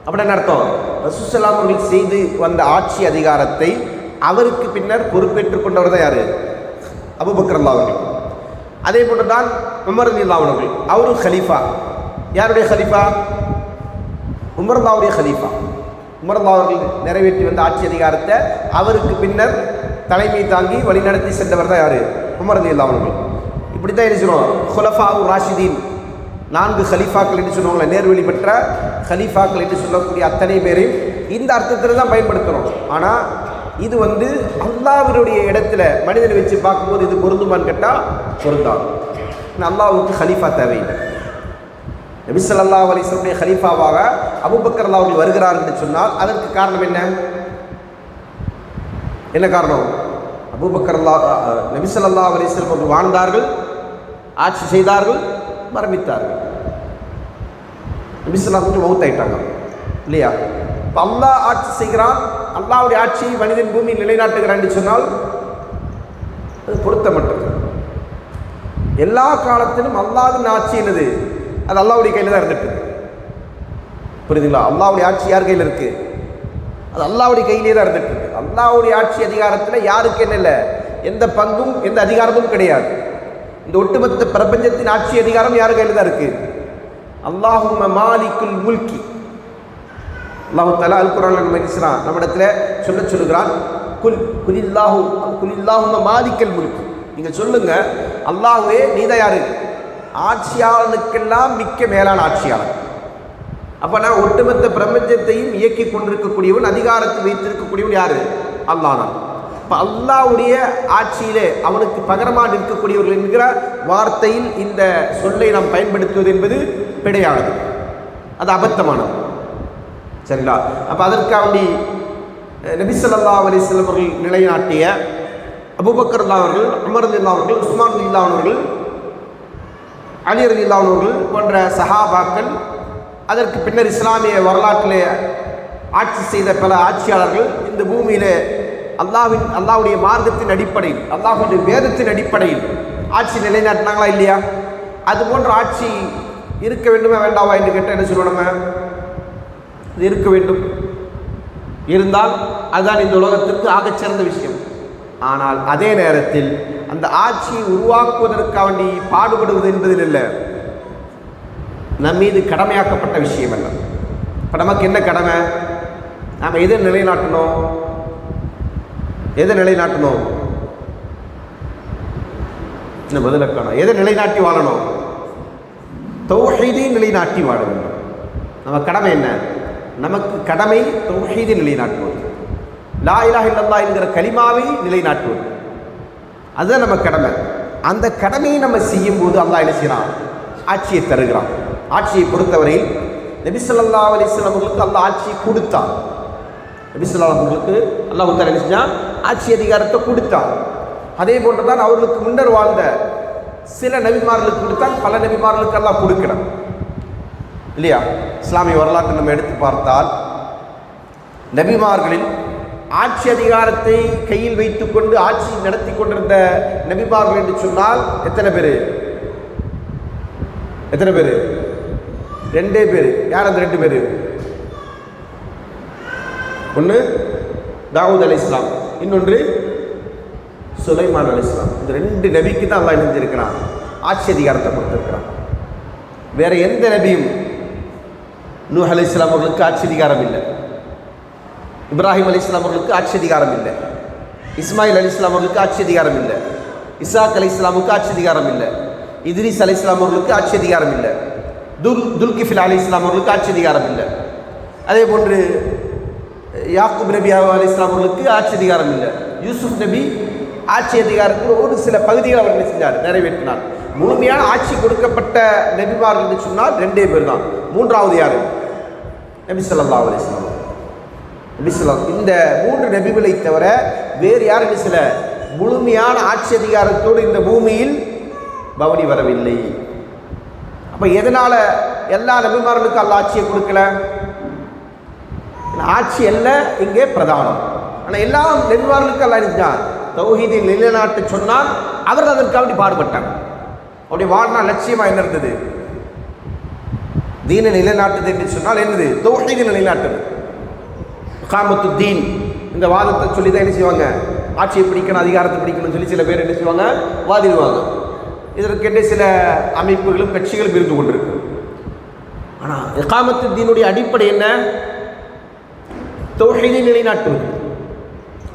அப்படின்னு என்ன அர்த்தம்? ரசூல் ஸல்லல்லாஹு அலைஹி வஸல்லம் செய்து வந்த ஆட்சி அதிகாரத்தை அவருக்கு பின்னர் பொறுப்பேற்றுக் கொண்டவர் தான் யார்? அபூபக்கர் அவர்கள். அதே போன்று தான் உமர் ரலியல்லாஹு அன்ஹு அவர்கள், அவரும் ஹலீஃபா. யாருடைய ஹலீஃபா? உமர் ரலியல்லாஹுடைய ஹலீஃபா. உமர் ரலியல்லாஹு அவர்கள் நிறைவேற்றி வந்த ஆட்சி அதிகாரத்தை அவருக்கு பின்னர் தலைமை தாங்கி வழிநடத்தி சென்றவர் தான் யார்? உமர் ரலியல்லாஹு அவர்கள். இப்படி தான் என்ன சொல்லுவோம், ஹுலஃபாஉர் ராஷிதீன், 4 ஹலீஃபாக்கள் என்று சொல்லுவாங்களே, நேர்வழி பெற்ற ஹலீஃபாக்கள் என்று சொல்லக்கூடிய அத்தனை பேரையும் இந்த அர்த்தத்தில் தான் பயன்படுத்துகிறோம். ஆனால் இது அல்லாஹ்வுடைய இடத்துல மனிதனை வச்சு பார்க்கும்போது இது பொருந்துமான்னு கேட்டால் பொருந்தாது. அல்லாஹ்வுக்கு ஹலீஃபா தேவையில்லை. நபி ஸல்லல்லாஹு அலைஹி வஸல்லம் ஹலீஃபாவாக அபூபக்கர் அவர்கள் வருகிறார் என்று சொன்னால் அதற்கு காரணம் என்ன? என்ன காரணம்? அபூபக்கர் நபி ஸல்லல்லாஹு அலைஹி வஸல்லம் அவர்கள் வாழ்ந்தார்கள், ஆட்சி செய்தார்கள், மரணித்தார்கள். நபி ஸல்லல்லாஹு அலைஹி வஸல்லம் மௌத் ஆயிட்டாங்க இல்லையா? இப்போ அல்லாஹ் ஆட்சி செய்கிறான், அல்லாஹ்வுடைய ஆட்சியை மனிதன் பூமியில் நிலைநாட்டுகிறான் என்று சொன்னால் அது பொருத்தமற்றது. எல்லா காலத்திலும் அல்லாஹ்வின் ஆட்சி என்னது, அது அல்லாஹ்வுடைய கையில் தான் இருந்துட்டு. புரியுதுங்களா? அல்லாஹ்வுடைய ஆட்சி யார் கையில் இருக்கு? அது அல்லாஹ்வுடைய கையிலே தான் இருந்துட்டு இருக்கு. அல்லாஹ்வுடைய ஆட்சி அதிகாரத்தில் யாருக்கு என்ன இல்லை, எந்த பங்கும் எந்த அதிகாரமும் கிடையாது. இந்த ஒட்டுமொத்த பிரபஞ்சத்தின் ஆட்சி அதிகாரம் யார் கையில் தான் இருக்கு? அல்லாஹும்ம மாலிக்குல் முல்கி. அல்லாஹு தஆலா அல் குர்ஆன்ல நம்ம இடத்துல சொல்லுகிறான், குலில்லாஹும்ம மாலிக்கல் முல்கி. நீங்க சொல்லுங்க, அல்லாஹ்வே நீதான் யாரு? ஆட்சியாளனுக்கெல்லாம் மிக்க மேலான ஆட்சியாளன். அப்ப நான் ஒட்டுமொத்த பிரபஞ்சத்தையும் இயக்கி கொண்டிருக்கக்கூடியவன், அதிகாரத்தை வைத்திருக்கக்கூடியவன் யாரு? அல்லாஹ் தான். இப்போ அல்லாஹ்வுடைய ஆட்சியிலே அவனுக்கு பகரமாக நிற்கக்கூடியவர்கள் என்கிற வார்த்தையில் இந்த சொல்லை நாம் பயன்படுத்துவது என்பது பிழையானது, அது அபத்தமானது. சரிங்களா? அப்போ அதற்காண்டி நபி ஸல்லல்லாஹு அலைஹி வஸல்லம் அவர்கள் நிலைநாட்டிய அபூபக்கர் ரலியல்லாஹு அவர்கள், உமர் ரலியல்லாஹு அவர்கள், உஸ்மான் ரலியல்லாஹு அவர்கள், அலி ரலியல்லாஹு அவர்கள் போன்ற சஹாபாக்கள், அதற்கு பின்னர் இஸ்லாமிய வரலாற்றிலே ஆட்சி செய்த பல ஆட்சியாளர்கள் இந்த பூமியிலே அல்லாஹ்வுடைய மார்க்கத்தின் அடிப்படையில், அல்லாஹ்வுடைய வேதத்தின் அடிப்படையில் ஆட்சி நிலைநாட்டினாங்களா இல்லையா? அது போன்ற ஆட்சி இருக்க வேண்டுமா வேண்டாவா என்று கேட்டால் என்ன சொல்லணும்? இது இருக்க வேண்டும். இருந்தால் அதுதான் இந்த உலகத்திற்கு ஆகச்சிறந்த விஷயம். ஆனால் அதே நேரத்தில் அந்த ஆட்சியை உருவாக்குவதற்காண்டி பாடுபடுவது என்பதில் இல்லை, நம் மீது கடமையாக்கப்பட்ட விஷயம் அல்ல. இப்போ நமக்கு என்ன கடமை? நாம் எதை நிலைநாட்டணும்? எதை நிலைநாட்டணும்? இந்த பதிலக்கான எதை நிலைநாட்டி வாழணும்? தௌஹீதை நிலைநாட்டி வாழ வேண்டும். நம்ம கடமை என்ன? நமக்கு கடமை தௌஹீதை நிலைநாட்டுவது, லா இலாஹ இல்லல்லாஹ் என்கிற கலிமாவை நிலைநாட்டுவது, அதுதான் நம்ம கடமை. அந்த கடமையை நம்ம செய்யும் போது அல்லாஹ் என்ன செய்யறான்? ஆட்சியை தருகிறான். ஆட்சியை பொறுத்தவரை நபி ஸல்லல்லாஹு அலைஹி வஸல்லம் அவர்களுக்கு அல்லாஹ் ஆட்சியை கொடுத்தான். நபி ஸல்லல்லாஹு அலைஹி வஸல்லம் அவர்களுக்கு அல்லாஹ் என்ன செஞ்சான்? ஆட்சி அதிகாரத்தை கொடுத்தான். அதே போன்றுதான் அவர்களுக்கு முன்னர் வாழ்ந்த சில நபிமார்களுக்கு கொடுத்தான், பல நபிமார்களுக்கு அல்லாஹ் கொடுக்கிறான் இல்லையா? இஸ்லாமிய வரலாற்றை நம்ம எடுத்து பார்த்தால் நபிமார்களில் ஆட்சி அதிகாரத்தை கையில் வைத்துக் கொண்டு ஆட்சி நடத்தி கொண்டிருந்த நபிமார்கள் என்று சொன்னால் எத்தனை பேர்? எத்தனை பேர்? 2 பேர். யார் அந்த 2 பேர்? ஒன்று தாவூத் அலைஹிஸ்ஸலாம், இன்னொன்று சுலைமான் அலைஹிஸ்ஸலாம். இந்த 2 நபிக்கு தான் அல்லாஹ் நினைஞ்சிருக்கிறான், ஆட்சி அதிகாரத்தை கொடுத்திருக்கிறான். வேற எந்த நபியும் நூஹ் அலைஹிஸ்ஸலாம் அவர்களுக்கு ஆட்சி அதிகாரம் இல்லை, இப்ராஹிம் அலைஹிஸ்ஸலாம் அவர்களுக்கு ஆட்சி அதிகாரம் இல்லை, இஸ்மாயில் அலைஹிஸ்ஸலாம் அவர்களுக்கு ஆட்சி அதிகாரம் இல்லை, இசாக் அலைஹிஸ்ஸலாமுக்கு ஆட்சி அதிகாரம் இல்லை, இத்ரீஸ் அலைஹிஸ்ஸலாம் அவர்களுக்கு ஆட்சி அதிகாரம் இல்லை, துல்கிஃபில் அலைஹிஸ்ஸலாம் அவர்களுக்கு ஆட்சி அதிகாரம் இல்லை. அதே போன்று யாக்கூப் நபி அலைஹிஸ்ஸலாம் அவர்களுக்கு ஆட்சி அதிகாரம் இல்லை. யூசுப் நபி ஆட்சி அதிகாரத்தில் ஒரு சில பகுதிகளை அவர் என்ன செஞ்சார்? நிறைவேற்றினார். முழுமையான ஆட்சி கொடுக்கப்பட்ட நபிமார்கள் என்று சொன்னால் 2 பேர் தான். மூன்றாவது யாரு? நபி ஸல்லல்லாஹு அலைஹி வஸல்லம். நபி ஸல்லல்லாஹு இந்த 3 நபிகளை தவிர வேறு யாரும் சில முழுமையான ஆட்சி அதிகாரத்தோடு இந்த பூமியில் பவனி வரவில்லை. அப்போ எதனால எல்லா நபிமார்களுக்கும் அல்லாஹ் ஆட்சியை கொடுக்கல? ஆட்சி அல்ல இங்கே பிரதானம். ஆனால் எல்லா நபிமார்களுக்கும் அல்லாஹ் இருந்தார் தௌஹீதை நிலைநாட்ட சொன்னால் அவர்கள் அதற்காக பாடுபட்டாங்க. அவருடைய வாழ்நாள் லட்சியமாக என்ன இருந்தது? தீனை நிலைநாட்டுது என்று சொன்னால் என்னது? தௌஹீதை நிலைநாட்டுது. இகாமத்து தீன் இந்த வாதத்தை சொல்லி தான் என்ன செய்வாங்க? ஆட்சியை பிடிக்கணும், அதிகாரத்தை பிடிக்கணும்னு சொல்லி சில பேர் என்ன செய்வாங்க? வாதிடுவாங்க. இதற்கென்று சில அமைப்புகளும் கட்சிகளும் இருந்து கொண்டிருக்கு. ஆனால் இகாமத்து தீனுடைய அடிப்படை என்ன? தௌஹீதை நிலைநாட்டுவது.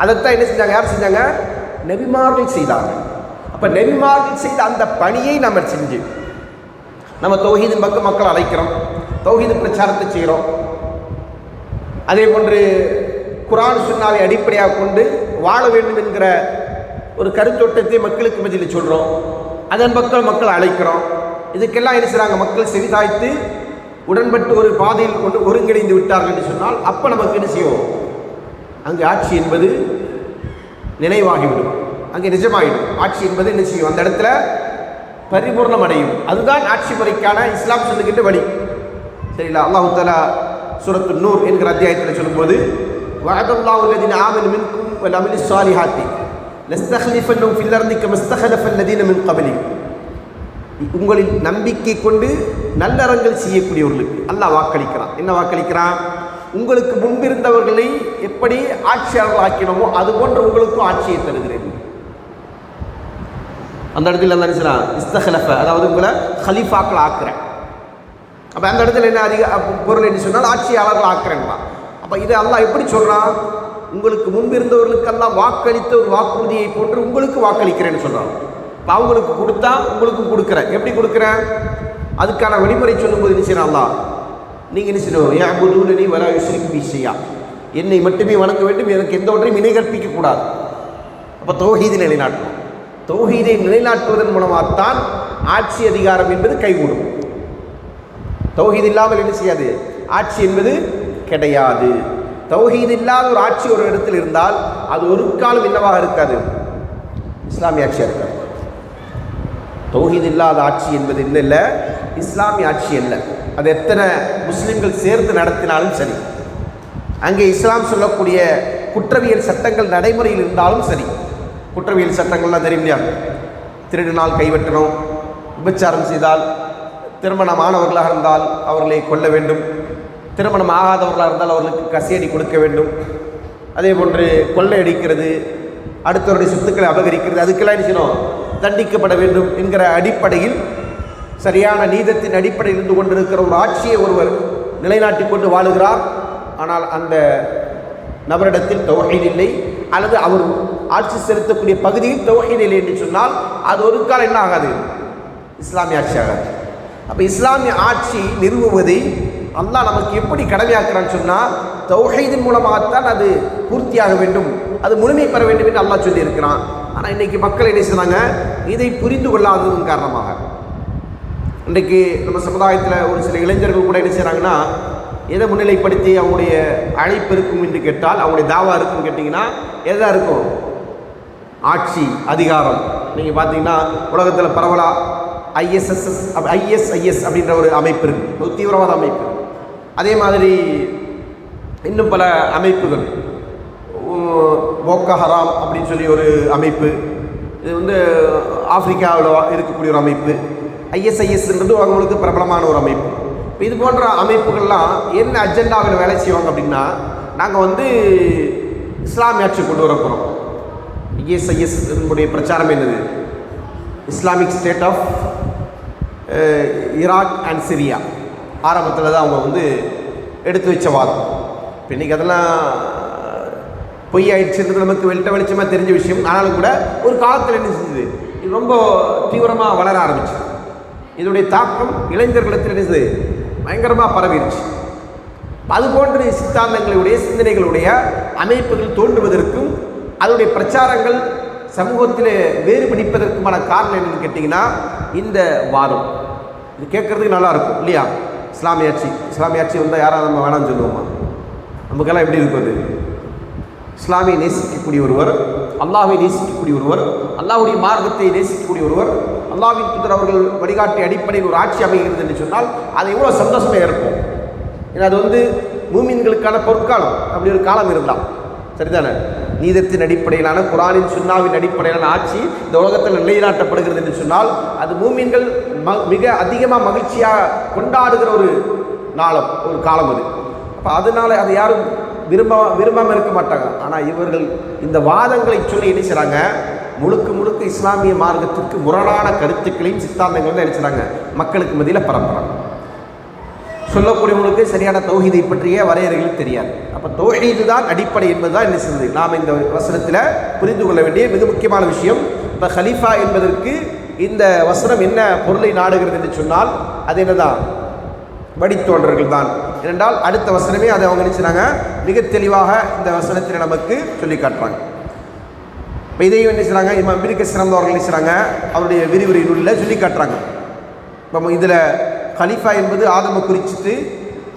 அதைத்தான் என்ன செஞ்சாங்க? யார் செஞ்சாங்க? நபிமார்கள் செய்தார்கள். அப்போ நபிமார்கள் செய்த அந்த பணியை நம்ம செஞ்சு நம்ம தௌஹீதின் பக்கம் மக்கள் அழைக்கிறோம், தௌஹீது பிரச்சாரத்தை செய்கிறோம். அதே போன்று குர்ஆன் சுன்னாவை அடிப்படையாக கொண்டு வாழ வேண்டும் என்கிற ஒரு கருத்தோட்டத்தை மக்களுக்கு மத்தியில் சொல்கிறோம். அதன் பக்கம் மக்கள் அழைக்கிறோம். இதுக்கெல்லாம் என்ன செய்கிறாங்க? மக்கள் செவிதாய்த்து உடன்பட்டு ஒரு பாதையில் கொண்டு ஒருங்கிணைந்து விட்டார்கள் என்று சொன்னால் அப்போ நமக்கு என்ன செய்யும்? அங்கே ஆட்சி என்பது நினைவாகிவிடும், அங்கே நிஜமாகிடும். ஆட்சி என்பது என்ன செய்யும்? அந்த இடத்துல பரிபூர்ணம் அடையும். அதுதான் ஆட்சி முறைக்கான இஸ்லாம் சொல்லுகின்ற வழி. சரிங்களா? அல்லாஹ் தஆலா சூரத்து நூர் என்கிற அத்தியாயத்தில் சொல்லும்போது வஅதல்லாஹு அல்லதீன ஆமனு மின்கும் வ அமிலுஸ் ஸாலிஹாத்தி லஸ்தக்லிஃபன்னஹும் ஃபில் அர்தி கமா ஸ்தக்லஃப அல்லதீன மின் கப்லிஹிம். உங்களில் நம்பிக்கை கொண்டு நல்லறங்கள் செய்யக்கூடியவர்களுக்கு அல்லாஹ் வாக்களிக்கிறான். என்ன வாக்களிக்கிறான்? உங்களுக்கு முன்பிருந்தவர்களை எப்படி ஆட்சியாளர்கள் ஆக்கினோமோ அது போன்று உங்களுக்கும் ஆட்சியை தருகிறேன். அந்த இடத்துல என்ன சொல்றான்? இஸ்தஹலஃப, அதாவது உங்களை ஹலீஃபாக்கள் ஆக்குறேன். அப்போ அந்த இடத்துல என்ன அதிக பொருள் என்ன சொன்னால் ஆட்சியாளர்கள் ஆக்குறேங்களா. அப்போ இது அல்லாஹ் எப்படி சொல்கிறான்? உங்களுக்கு முன்பிருந்தவர்களுக்கெல்லாம் வாக்களித்த ஒரு வாக்குறுதியை போன்று உங்களுக்கு வாக்களிக்கிறேன்னு சொல்கிறான். இப்போ அவங்களுக்கு கொடுத்தா உங்களுக்கும் கொடுக்குறேன். எப்படி கொடுக்குறேன்? அதுக்கான வழிமுறை சொல்லும்போது என்ன செய்யணும்? அல்லாஹ் நீங்கள் என்ன செய்யணும்? யஅ்புதூனனி வலா யுஷ்ரிகு பி ஷைஆ, என்னை மட்டுமே வணங்க வேண்டும், எனக்கு எந்த ஒன்றையும் இணை கற்பிக்கக்கூடாது. அப்போ தௌஹீதை நிலைநாட்டணும். தௌஹீதை நிலைநாட்டுவதன் மூலமாகத்தான் ஆட்சி அதிகாரம் என்பது கைகூடும். தௌஹீத் இல்லாமல் என்ன செய்யாது? ஆட்சி என்பது கிடையாது. தௌஹீத் இல்லாத ஒரு ஆட்சி ஒரு இடத்தில் இருந்தால் அது ஒரு காலம் என்னவாக இருக்காது? இஸ்லாமிய ஆட்சியாக இருக்காது. தௌஹீத் இல்லாத ஆட்சி என்பது என்ன இல்லை, இஸ்லாமிய ஆட்சி அல்ல. அது எத்தனை முஸ்லிம்கள் சேர்ந்து நடத்தினாலும் சரி, அங்கே இஸ்லாம் சொல்லக்கூடிய குற்றவியல் சட்டங்கள் நடைமுறையில் இருந்தாலும் சரி. குற்றவியல் சட்டங்கள்லாம் தெரியும் இல்லையா? திருடினால் கைவெட்டணும், விபச்சாரம் செய்தால், திருமணமானவர்களாக இருந்தால் அவர்களை கொல்ல வேண்டும், திருமணம் ஆகாதவர்களாக இருந்தால் அவர்களுக்கு கசியடி கொடுக்க வேண்டும், அதே போன்று கொள்ளையடிக்கிறது, அடுத்தவருடைய சொத்துக்களை அபகரிக்கிறது, அதுக்கெல்லாம் என்ன செய்யணும்? தண்டிக்கப்பட வேண்டும் என்கிற அடிப்படையில், சரியான நீதத்தின் அடிப்படையில் இருந்து கொண்டிருக்கிற ஒரு ஆட்சியை ஒருவர் நிலைநாட்டி கொண்டு வாழுகிறார். ஆனால் அந்த நபரிடத்தில் தௌஹீத் இல்லை, அல்லது அவர் ஆட்சி செலுத்தக்கூடிய பகுதியில் தௌஹீத் இல்லை என்று சொன்னால் அது ஒரு காலம் என்ன ஆகாது? இஸ்லாமிய ஆட்சி ஆகாது. அப்போ இஸ்லாமிய ஆட்சி நிறுவுவதை அல்லாஹ் நமக்கு எப்படி கடமையாக்குறான்னு சொன்னால் தௌஹீதின் மூலமாகத்தான் அது பூர்த்தியாக வேண்டும், அது முழுமை பெற வேண்டும் என்று அல்லாஹ் சொல்லியிருக்கிறான். ஆனால் இன்றைக்கி மக்கள் என்ன செய்றாங்க? இதை புரிந்து கொள்ளாததன் காரணமாக இன்றைக்கு நம்ம சமுதாயத்தில் ஒரு சில இளைஞர்கள் கூட என்ன செய்கிறாங்கன்னா, எதை முன்னிலைப்படுத்தி அவங்களுடைய அழைப்பு இருக்கும் என்று கேட்டால், அவங்களுடைய தாவா இருக்குன்னு கேட்டிங்கன்னா எதாக இருக்கும்? ஆட்சி அதிகாரம். நீங்கள் பார்த்தீங்கன்னா உலகத்தில் பரவலாக ஐஎஸ்ஐஎஸ் அப்படின்ற ஒரு அமைப்பு இருக்குது, ஒரு தீவிரவாத அமைப்பு. அதே மாதிரி இன்னும் பல அமைப்புகள், போக்கோ ஹராம் அப்படின்னு சொல்லி ஒரு அமைப்பு, இது வந்து ஆப்பிரிக்காவில் இருக்கக்கூடிய ஒரு அமைப்பு. ஐஎஸ்ஐஎஸ்ன்றது அவங்களுக்கு பிரபலமான ஒரு அமைப்பு. இப்போ இது போன்ற அமைப்புகள்லாம் என்ன அஜெண்டாவில் வேலை செய்வாங்க அப்படின்னா, நாங்கள் வந்து இஸ்லாமிய ஆட்சி கொண்டு வர போகிறோம். ஐஎஸ்ஐஎஸ் பிரச்சாரம் என்னது? Islamic State of Iraq and Syria. ஆரம்பத்தில் தான் அவங்க வந்து எடுத்து வச்ச வாதம். இப்போ இன்றைக்கி அதெல்லாம் பொய் ஆயிடுச்சுன்றது நமக்கு வெளிச்சமாக தெரிஞ்ச விஷயம். ஆனாலும் கூட ஒரு காலத்தில் என்ன செஞ்சது? இது ரொம்ப தீவிரமாக வளர ஆரம்பிச்சு. இதனுடைய தாக்கம் இளைஞர்களிடத்தில் என்ன செய்யுது? பயங்கரமாக பரவிடுச்சு. அது போன்ற சித்தாந்தங்களுடைய சிந்தனைகளுடைய அமைப்புகள் தோன்றுவதற்கும் அதனுடைய பிரச்சாரங்கள் சமூகத்தில் வேறுபடிப்பதற்குமான காரணம் என்னன்னு கேட்டிங்கன்னா இந்த வாதம். இது கேட்குறதுக்கு நல்லாயிருக்கும் இல்லையா? இஸ்லாமிய ஆட்சி வந்தால் யாராவது நம்ம வேணாம்னு சொல்லுவோமா? நமக்கெல்லாம் எப்படி இருக்குது? இஸ்லாமை நேசிக்கக்கூடிய ஒருவர், அல்லாஹ்வை நேசிக்கக்கூடிய ஒருவர், அல்லாஹ்வுடைய மார்க்கத்தை நேசிக்கக்கூடிய ஒருவர், அல்லாஹ்வின் தூதர் அவர்கள் வழிகாட்டிய அடிப்படையில் ஒரு ஆட்சி அமைகிறது என்று சொன்னால் அது எவ்வளோ சந்தோஷமாக இருக்கும். ஏன்னா அது வந்து மூமின்களுக்கான பொற்காலம். அப்படி ஒரு காலம் இருந்தால் சரிதானே? நீதத்தின் அடிப்படையிலான குர்ஆனின் சுன்னாவின் அடிப்படையிலான ஆட்சி இந்த உலகத்தில் நிலைநாட்டப்படுகிறது என்று சொன்னால் அது மூமின்கள் மிக அதிகமாக மகிழ்ச்சியாக கொண்டாடுகிற ஒரு காலம் அது. அப்போ அதனால அதை யாரும் விரும்பாமல் இருக்க மாட்டாங்க. ஆனால் இவர்கள் இந்த வாதங்களை சொல்லி என்ன செய்கிறாங்க? முழுக்க இஸ்லாமிய மார்க்கத்திற்கு முரணான கருத்துக்களையும் சித்தாந்தங்கள் தான் என்ன செய்கிறாங்க? மக்களுக்கு மத்தியில் பரப்புறாங்க. சொல்லக்கூடியவங்களுக்கு சரியான தௌஹீதை பற்றிய வரையறைகள் தெரியாது. அப்போ தௌஹீது தான் அடிப்படை என்பது தான் என்ன செய்யுது? நாம் இந்த வசனத்தில் புரிந்து கொள்ள வேண்டிய மிக முக்கியமான விஷயம். இப்போ ஹலீஃபா என்பதற்கு இந்த வசனம் என்ன பொருளை நாடுகிறது என்று சொன்னால் அது என்னதான்? வழித்தோன்றர்கள் தான். ஏனென்றால் அடுத்த வசனமே அதை அவங்க நினைச்சாங்க மிக தெளிவாக இந்த வசனத்தில் நமக்கு சொல்லி காட்டுறாங்க. இப்போ இதையும் என்ன செய்கிறாங்க? இமாம் இப்னு கஸீர் அவர்கள் என்ன செய்கிறாங்க? அவருடைய விரிவுரை நூலில் சொல்லி காட்டுறாங்க. இப்போ இதில் கலீஃபா என்பது ஆதம குறிச்சிட்டு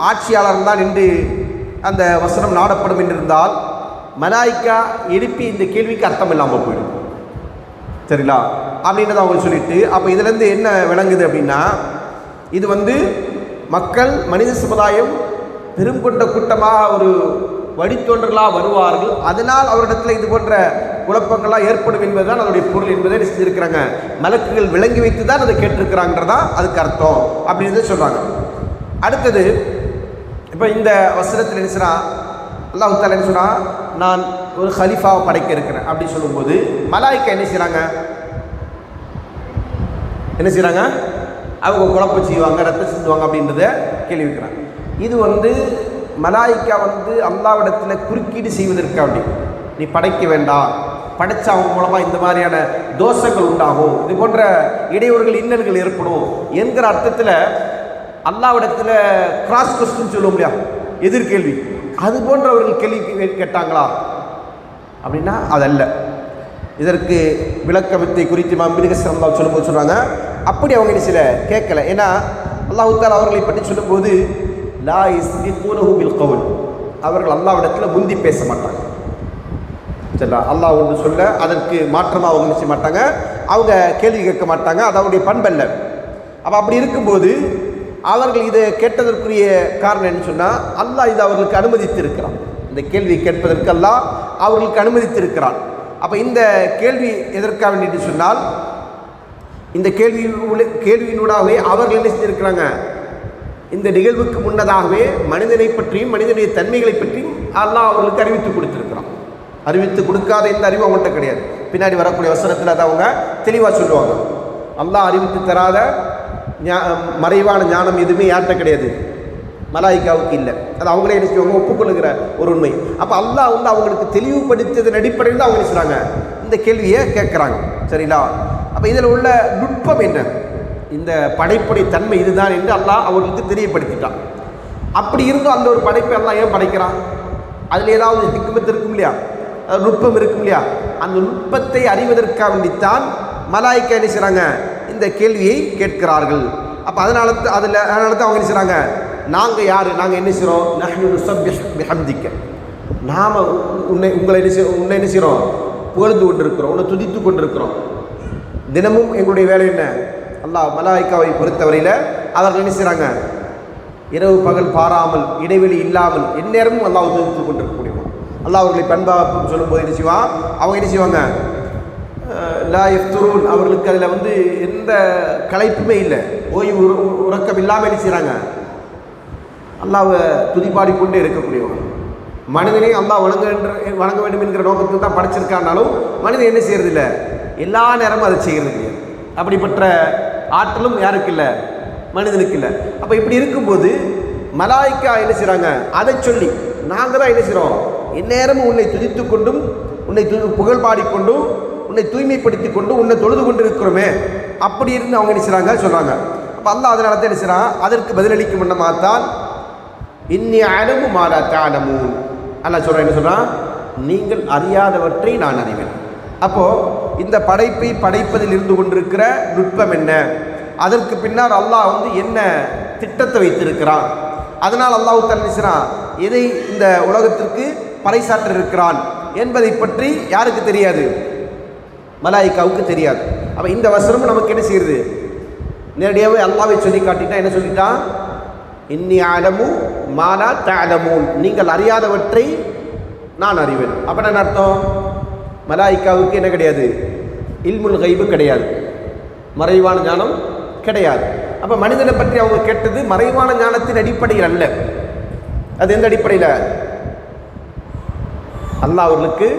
ஆட்சியாளர் தான் என்று அந்த வசனம் நாடப்படும் என்றிருந்தால் மலாய்க்கா எழுப்பி இந்த கேள்விக்கு அர்த்தம் இல்லாமல் போயிடும். சரிங்களா? அப்படின்றத அவங்க சொல்லிட்டு அப்போ இதுலேருந்து என்ன விளங்குது அப்படின்னா, இது வந்து மக்கள் மனித சமுதாயம் பெரும் கொண்ட கூட்டமாக ஒரு வழித்தோன்றலாக வருவார்கள். அதனால் அவரிடத்தில் இது போன்ற குழப்பங்கள்லாம் ஏற்படும் என்பதுதான் அதனுடைய பொருள் என்பதை செஞ்சிருக்கிறாங்க. மலக்குகள் விளங்கி வைத்து தான் அதை கேட்டிருக்கிறாங்கிறதா அதுக்கு அர்த்தம் அப்படின்னு சொல்கிறாங்க. அடுத்தது இப்போ இந்த வசனத்தில் என்ன சொன்னால் அல்லாஹ் தஆலா என்ன சொன்னால், நான் ஒரு ஹலீஃபாவை படைக்க இருக்கிறேன் அப்படின்னு சொல்லும்போது மலாயிக்கா என்ன செய்கிறாங்க, அவங்க குழப்பம் செய்வாங்க, ரத்தம் சிந்துவாங்க அப்படின்றத கேள்வி வைக்கிறாங்க. இது மலாயிக்கா அல்லாஹ்விடத்தில் குறுக்கீடு செய்வதற்கு அப்படி நீ படைக்க வேண்டாம், படைச்சா அவங்க மூலமாக இந்த மாதிரியான தோஷங்கள் உண்டாகும், இது போன்ற இடையூறுகள் இன்னல்கள் ஏற்படும் என்கிற அர்த்தத்தில் அல்லாஹ்விடத்தில் கிராஸ் கொஸ்டின் சொல்லுவோம் இல்லையா, எதிர்கேள்வி, அது போன்றவர்கள் கேள்வி கேட்டாங்களா அப்படின்னா அதல்ல. இதற்கு விளக்கத்தை குறித்து மிருகசரம் சொல்லும்போது சொல்கிறாங்க, அப்படி அவங்க சில கேட்கல. ஏன்னா அல்லாஹ் தஆலா அவர்களை பற்றி சொல்லும்போது லா யஸ்பிகூனஹு பில் கவுல், அவர்கள் அல்லாஹ்விடத்தில் முந்தி பேச மாட்டாங்க. சரிங்களா, அல்லாஹ் ஒன்று சொல்ல அதற்கு மாற்றமாக அவங்க செய்ய மாட்டாங்க, அவங்க கேள்வி கேட்க மாட்டாங்க, அது அவருடைய பண்பல்ல. அப்போ அப்படி இருக்கும்போது அவர்கள் இதை கேட்டதற்குரிய காரணம் என்ன சொன்னால், அல்லாஹ் இதை அவர்களுக்கு அனுமதித்திருக்கிறான். இந்த கேள்வி கேட்பதற்கு அல்லாஹ் அவர்களுக்கு அனுமதித்திருக்கிறான். அப்போ இந்த கேள்வி எதற்காக வேண்டிட்டு சொன்னால், இந்த கேள்வியினூடாகவே அவர்கள் என்ன செஞ்சிருக்கிறாங்க, இந்த நிகழ்வுக்கு முன்னதாகவே மனிதனை பற்றியும் மனிதனுடைய தன்மைகளை பற்றியும் அல்லாஹ் அவர்களுக்கு அறிவித்து கொடுத்துருக்கிறான். அறிவித்து கொடுக்காத எந்த அறிவும் அவங்கள்ட்ட கிடையாது. பின்னாடி வரக்கூடிய வசனத்தில் அதை அவங்க தெளிவாக சொல்லுவாங்க. அல்லாஹ் அறிவித்து தராத மறைவான ஞானம் எதுவுமே யார்கிட்ட கிடையாது, மலாயிக்காவுக்கு இல்லை. அது அவங்களே என்ன செய்வாங்க, ஒப்புக்கொள்ளுகிற ஒரு உண்மை. அப்போ அல்லாஹ் அவங்களுக்கு தெளிவுபடுத்தியதன் அடிப்படையில் தான் அவங்க என்ன செய்கிறாங்க, இந்த கேள்வியை கேட்குறாங்க. சரிங்களா, அப்போ இதில் உள்ள நுட்பம் என்ன, இந்த படைப்புடைய தன்மை இதுதான் என்று அல்லாஹ் அவர்களுக்கு தெரியப்படுத்திட்டான். அப்படி இருந்தும் அந்த ஒரு படைப்பை அல்லாஹ் ஏன் படைக்கிறான், அதில் ஏதாவது ஹிக்மத் இருக்கும் இல்லையா, அது நுட்பம் இருக்கும் இல்லையா, அந்த நுட்பத்தை அறிவதற்காக வேண்டித்தான் மலாயிக்கா என்ன செய்கிறாங்க, இந்த கேள்வியை கேட்கிறார்கள். அப்போ அதனால தான் அவங்க என்ன செய்கிறாங்க, நாங்கள் யார், நாங்கள் என்ன செய்கிறோம், நஹ்னு நுஸப்பிஹு பிஹம்திக்க, நாம் உன்னை என்ன செய்கிறோம், புகழ்ந்து கொண்டிருக்கிறோம், உன்னை துதித்து கொண்டிருக்கிறோம். தினமும் எங்களுடைய வேலை என்ன, அல்லாஹ் மலாயிக்காவை பொறுத்தவரையில் அவர்கள் என்ன செய்கிறாங்க, இரவு பகல் பாராமல் இடைவெளி இல்லாமல் எந்நேரமும் அல்லாஹ் துதித்து கொண்டிருக்கக்கூடியவங்க. அல்லாஹ் அவர்களை பண்பாக சொல்லும்போது என்ன செய்வான், அவங்க என்ன செய்வாங்க, லா யஃப்துரூன், அவர்களுக்கு அதில் எந்த களைப்புமே இல்லை, ஓய்வு உறக்கம் இல்லாமல் என்ன செய்கிறாங்க, அல்லாஹ்வை துதிப்பாடிக்கொண்டே இருக்கக்கூடியவங்க. மனிதனே அல்லாஹ் வணங்க வேண்டும் என்கிற நோக்கத்துக்கு தான் படைச்சிருக்கானாலும் மனிதன் என்ன செய்யறதில்லை, எல்லா நேரமும் அதை செய்கிறது கிடையாது. அப்படிப்பட்ட ஆற்றலும் யாருக்கு இல்லை, மனிதனுக்கு இல்லை. அப்போ இப்படி இருக்கும்போது மலாயிக்கா என்ன செய்கிறாங்க, அதை சொல்லி நாங்கள் தான் என்ன செய்கிறோம், இந்நேரமும் உன்னை துதித்து கொண்டும் உன்னை புகழ் பாடிக்கொண்டும் உன்னை தூய்மைப்படுத்தி கொண்டு உன்னை தொழுது கொண்டு இருக்கிறோமே, அப்படி இருந்து அவங்க என்ன செய்கிறாங்க சொல்கிறாங்க. அப்போ அல்லாஹ் அதனால தான் என்ன செய்கிறான், அதற்கு பதிலளிக்கும் முன்னமாகத்தான் இன்னி அலமு மாலா தஅலமூன், அல்லாஹ் சொல்கிறான், என்ன சொல்கிறான், நீங்கள் அறியாதவற்றை நான் அறிவேன். அப்போது இந்த படைப்பை படைப்பதில் இருந்து கொண்டிருக்கிற நுட்பம் என்ன, அதற்கு பின்னால் அல்லாஹ் என்ன திட்டத்தை வைத்திருக்கிறான், அதனால் அல்லாஹ் தஆலா என்ன செய்கிறான், எதை இந்த உலகத்திற்கு பறைசாற்ற இருக்கிறான் என்பதை பற்றி யாருக்கு தெரியாது, மலாயிக்காவுக்கு தெரியாது. அப்போ இந்த வசனமும் நமக்கு என்ன செய்யுது, நேரடியாகவே அல்லாஹ்வை சொல்லி காட்டிட்டா, என்ன சொல்லிட்டான், இன்னி அலமு மாலா தஅலமூன், நீங்கள் அறியாதவற்றை நான் அறிவேன். அப்போ என்ன அர்த்தம், மலாயிக்காவுக்கு என்ன கிடையாது, இல்முல் கைபு கிடையாது, மறைவான ஞானம் கிடையாது. அப்போ மனிதனை பற்றி அவங்க கேட்டது மறைவான ஞானத்தின் அடிப்படையில் அல்ல, அது எந்த அடிப்படையில், அல்லாஹ் அவர்களுக்கு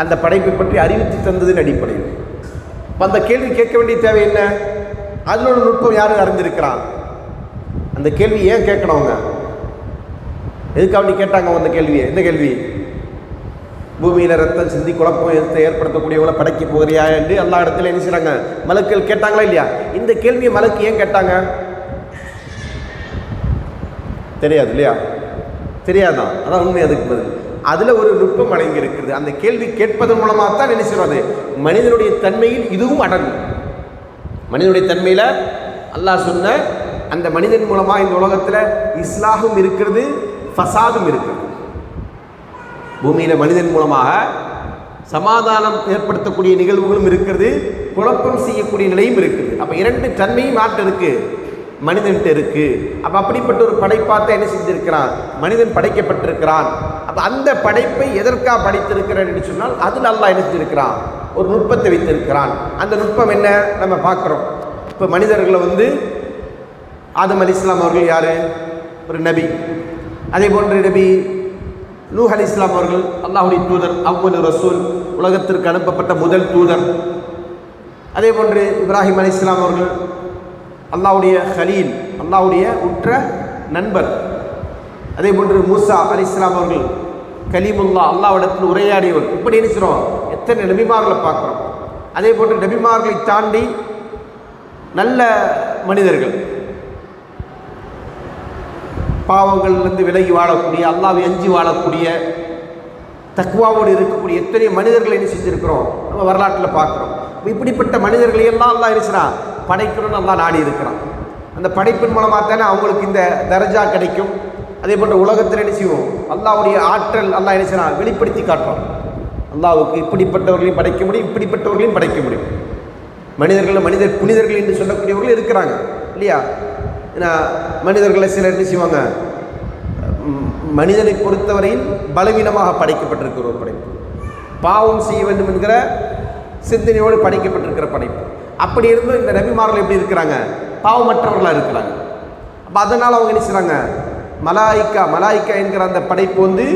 அந்த படைப்பை பற்றி அறிவித்து தந்ததின் அடிப்படையில். அந்த கேள்வி கேட்க வேண்டிய தேவை என்ன, அதில் ஒரு நுட்பம் யாரும் அறிந்திருக்கிறான், அந்த கேள்வி ஏன் கேட்கணும், அவங்க எதுக்காக வேண்டி கேட்டாங்க அந்த கேள்வியை, எந்த கேள்வி, பூமியில் ரத்தம் சிந்தி குழப்பம் ஏற்படுத்தக்கூடியவங்களை படைக்க போகிறியா என்று எல்லா இடத்துல என்ன செய்கிறாங்க, மலக்குகள் கேட்டாங்களா இல்லையா. இந்த கேள்வியை மலக்கு ஏன் கேட்டாங்க, தெரியாது இல்லையா, தெரியாதான், அதான் உண்மை. அதுக்கு பதில் அதில் ஒரு நுட்பம் அடங்கி இருக்கிறது. அந்த கேள்வி கேட்பதன் மூலமாக தான் என்ன செய்வது, மனிதனுடைய தன்மையில் இதுவும் அடங்கும். மனிதனுடைய தன்மையில் அல்லாஹ் சொன்ன அந்த மனிதன் மூலமாக இந்த உலகத்தில் இஸ்லாஹும் இருக்கிறது, ஃபசாதும் இருக்கிறது. பூமியில் மனிதன் மூலமாக சமாதானம் ஏற்படுத்தக்கூடிய நிகழ்வுகளும் இருக்கிறது, குழப்பம் செய்யக்கூடிய நிலையும் இருக்குது. அப்போ இரண்டு தன்மையும் நாட்டு இருக்குது, மனிதன்கிட்ட இருக்குது. அப்போ அப்படிப்பட்ட ஒரு படைப்பாத்தை என்ன செஞ்சிருக்கிறான், மனிதன் படைக்கப்பட்டிருக்கிறான். அப்போ அந்த படைப்பை எதற்காக படைத்திருக்கிறான் என்று சொன்னால் அதில் அல்லாஹ் என்ன செஞ்சிருக்கிறான், ஒரு நுட்பத்தை வைத்திருக்கிறான். அந்த நுட்பம் என்ன நம்ம பார்க்குறோம். இப்போ மனிதர்களை ஆதம் அலைஹிஸ்ஸலாம் அவர்கள் யார், ஒரு நபி. அதே போன்று நபி நூஹ் அலைஹிஸ்ஸலாம் அவர்கள் அல்லாஹ்வுடைய தூதர், அவ்வல் ரசூல், உலகத்திற்கு அனுப்பப்பட்ட முதல் தூதர். அதே போன்று இப்ராஹிம் அலைஹிஸ்ஸலாம் அவர்கள் அல்லாஹ்வுடைய ஹலீல், அல்லாஹ்வுடைய உற்ற நண்பர். அதே போன்று மூசா அலைஹிஸ்ஸலாம் அவர்கள் கலீமுல்லா, அல்லாஹ்விடத்தில் உரையாடியவர். இப்படி நினைச்சிடும் எத்தனை நபிமார்களை பார்க்குறோம். அதே போன்று நபிமார்களை தாண்டி நல்ல மனிதர்கள், பாவங்கள்லேருந்து விலகி வாழக்கூடிய, அல்லாஹ்வை அஞ்சி வாழக்கூடிய, தக்வாவோடு இருக்கக்கூடிய எத்தனை மனிதர்களை என்ன செஞ்சுருக்கிறோம் நம்ம வரலாற்றில் பார்க்குறோம். இப்படிப்பட்ட மனிதர்களை எல்லாம் அல்லாஹ் இருக்கிறான் படைக்கணும்னு அல்லாஹ் நாடி இருக்கிறான். அந்த படைப்பின் மூலமாக தானே அவங்களுக்கு இந்த தரஜா கிடைக்கும். அதே போன்ற உலகத்தில் என்ன செய்வோம், அல்லாஹ்வுடைய ஆற்றல் அல்லாஹ் என்ன செய்யறான் வெளிப்படுத்தி காட்டுறோம். அல்லாஹ்வுக்கு இப்படிப்பட்டவர்களையும் படைக்க முடியும், இப்படிப்பட்டவர்களையும் படைக்க முடியும். மனிதர்கள் புனிதர்கள் என்று சொல்லக்கூடியவர்கள் இருக்கிறாங்க இல்லையா. ஏன்னா மனிதர்களை சிலர் என்ன செய்வாங்க, மனிதனை பொறுத்தவரையில் பலவீனமாக படைக்கப்பட்டிருக்கிற ஒரு படைப்பு, பாவம் செய்ய வேண்டும் என்கிற சிந்தனையோடு படைக்கப்பட்டிருக்கிற படைப்பு. அப்படி இருந்தும் இந்த நபிமார்கள் எப்படி இருக்கிறாங்க, பாவமற்றவர்களாக இருக்கிறாங்க. அப்போ அதனால் அவங்க என்ன செய்கிறாங்க, மலாய்க்கா என்கிற அந்த படைப்பு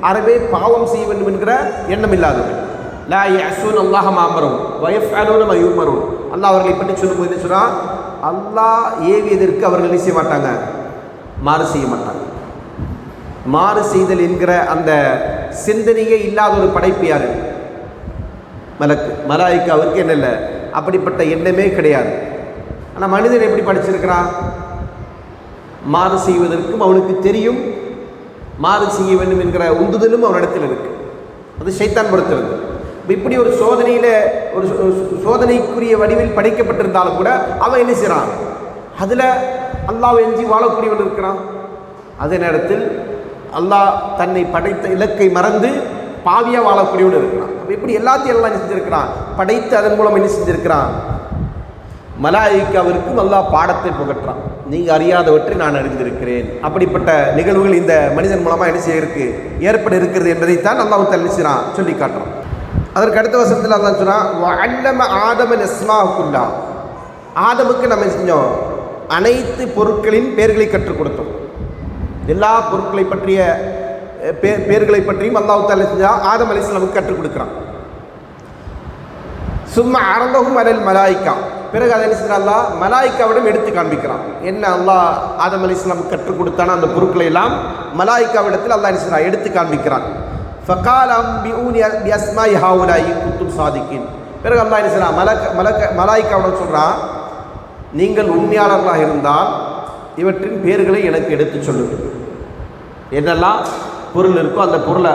அறவே பாவம் செய்ய வேண்டும் என்கிற எண்ணம் இல்லாதவர்கள். லா யஸூன் அல்லாஹ மாமரும் வயஃஅலூன மா யுமரும். அல்லாஹ் அவர்களை பற்றி சொல்லும்போது என்ன சொல்றான், அல்லாஹ் ஏவியதற்கு அவர்கள் என்ன செய்ய மாட்டாங்க, மாறு செய்ய மாட்டாங்க. மாறு செய்தல் என்கிற அந்த சிந்தனையே இல்லாத ஒரு படைப்பு யாரு, மலாய்க்கா. அவருக்கு என்ன இல்லை, அப்படிப்பட்ட எண்ணமே கிடையாது. ஆனால் மனிதன் எப்படி படிச்சிருக்கிறான், மாறு செய்வதற்கும் அவனுக்கு தெரியும், மாறு செய்ய வேண்டும் என்கிற உந்துதலும் அவனிடத்தில் இருக்கு. அது ஷைத்தான் பொறுத்திருக்கு. இப்படி ஒரு சோதனையில் ஒரு சோதனைக்குரிய வடிவில் படைக்கப்பட்டிருந்தாலும் கூட அவன் என்ன செய்கிறான், அதில் அல்லாஹ் எஞ்சி வாழக்கூடியவன் இருக்கிறான். அதே நேரத்தில் அல்லாஹ் தன்னை படைத்த இலக்கை மறந்து பாவியாக வாழக்கூடியவன் இருக்கிறான். அப்போ இப்படி எல்லாத்தையும் எல்லாம் என்ன செஞ்சிருக்கிறான், படைத்து அதன் மூலம் என்ன செஞ்சிருக்கிறான், மலாயிக்காவிற்கும் அல்லாஹ் பாடத்தை புகற்றான். நீங்கள் அறியாதவற்றை நான் அறிந்திருக்கிறேன். அப்படிப்பட்ட நிகழ்வுகள் இந்த மனிதன் மூலமாக என்ன செய்ய ஏற்பட இருக்கிறது என்பதைத்தான் அல்லாஹ் தல்லிசிறான் சொல்லி காட்டுறான். அதற்கு அடுத்த வசனத்தில் அல்லாஹ் சொன்னான், வஅல்லம ஆதம அஸ்மாஅ குல்லா. ஆதமுக்கு நம்ம செஞ்சோம், அனைத்து பொருட்களின் பெயர்களை கற்றுக் கொடுத்தோம். எல்லா பொருட்களை பற்றிய பெயர்களை பற்றியும் அல்லாஹ் தஆலா செஞ்சா ஆதம் அலைஹிஸ்ஸலாமுக்கு கற்றுக் கொடுக்குறான். சும்மா அரந்தகும் அலல் மலாய்க்கா. பிறகு அதை என்ன செய்யறான், அல்லாஹ் மலாய்க்காவிடம் எடுத்து காண்பிக்கிறான். என்ன அல்லாஹ் ஆதம் அலைஹிஸ்ஸலாமுக்கு கற்றுக் கொடுத்தான அந்த பொருட்களை எல்லாம் மலாய்க்காவிடத்தில் அல்லாஹ் என்ன செய்யறான், எடுத்து காண்பிக்கிறான். ஃபகால அம்பிஊனி பிஅஸ்மாஇ ஹாஉலாஇ இன் குன்தும் சாதிகீன். பிறகு அல்லாஹ் என்ன செய்யறான், மலாய்க்காவிடம் சொல்றான், நீங்கள் உண்மையாளர்களாக இருந்தால் இவற்றின் பெயர்களை எனக்கு எடுத்து சொல்லுங்கள். என்னெல்லாம் பொருள் இருக்கோ அந்த பொருளை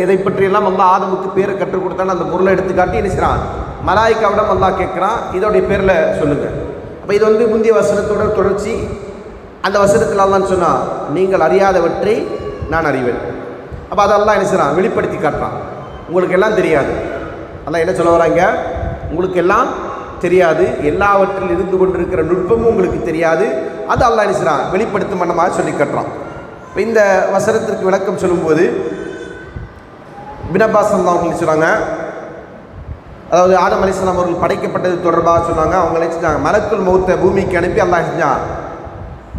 எதை பற்றியெல்லாம் அல்லாஹ் ஆதமுக்கு பேரை கற்றுக் கொடுத்தாலும் அந்த பொருளை எடுத்து காட்டி என்ன செய்யறான், மலாய்க்காவிடம் அல்லாஹ் கேட்குறான், இதோடைய பேரில் சொல்லுங்கள். அப்போ இது முந்தைய வசனத்தோட தொடர்ச்சி. அந்த வசனத்தில் அல்லாஹ் சொன்னான், நீங்கள் அறியாதவற்றை நான் அறிவேன். அப்போ அதெல்லாம் என்ன செய்யறான், வெளிப்படுத்தி காட்டுறான். உங்களுக்கு எல்லாம் தெரியாது. அல்லாஹ் என்ன சொல்ல வராங்க, உங்களுக்கு எல்லாம் தெரியாது, எல்லாவற்றில் இருந்து கொண்டிருக்கிற நுட்பமும் உங்களுக்கு தெரியாது. அது அல்லாஹ் என்ன செய்யறான், வெளிப்படுத்தும் மன்னமாக சொல்லி காட்டுறான். இப்போ இந்த வசனத்திற்கு விளக்கம் சொல்லும்போது இப்னு அப்பாஸ் அவர்கள் சொல்கிறாங்க, அதாவது ஆதம் அலைஹிஸ்ஸலாம் அவர்கள் படைக்கப்பட்டது தொடர்பாக சொன்னாங்க. அவங்க என்ன செஞ்சாங்க, மலக்குல் மௌத்தை பூமிக்கு அனுப்பி அல்லாஹ் செஞ்சான்,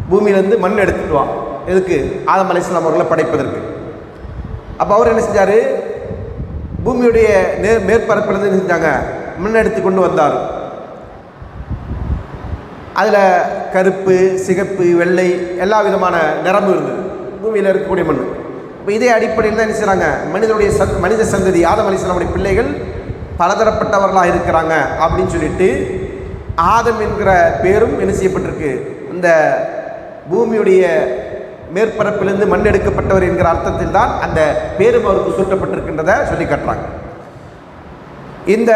பூமியிலேருந்து மண் எடுத்துட்டு வா, எதுக்கு, ஆதம் அலைஹிஸ்ஸலாம் அவர்களை படைப்பதற்கு. அப்போ அவர் என்ன செஞ்சார், பூமியுடைய மேற்பரப்பிலிருந்து என்ன செஞ்சாங்க, மண் எடுத்து கொண்டு வந்தார். அதில் கருப்பு, சிகப்பு, வெள்ளை எல்லா விதமான நிறமும் இருந்தது பூமியில் இருக்கக்கூடிய மண். இப்போ இதே அடிப்படையில் தான் என்ன செய்கிறாங்க, மனித சந்ததி ஆதம் அலைஹிஸ்ஸலாமுடைய பிள்ளைகள் பலதரப்பட்டவர்களாக இருக்கிறாங்க அப்படின்னு சொல்லிட்டு ஆதம் என்கிற பேரும் என்ன செய்யப்பட்டிருக்கு, இந்த பூமியுடைய மேற்பரப்பிலிருந்து மண் எடுக்கப்பட்டவர் என்கிற அர்த்தத்தில் தான் அந்த பேரும் அவருக்கு சூட்டப்பட்டிருக்கின்றதை சொல்லி காட்டுறாங்க. இந்த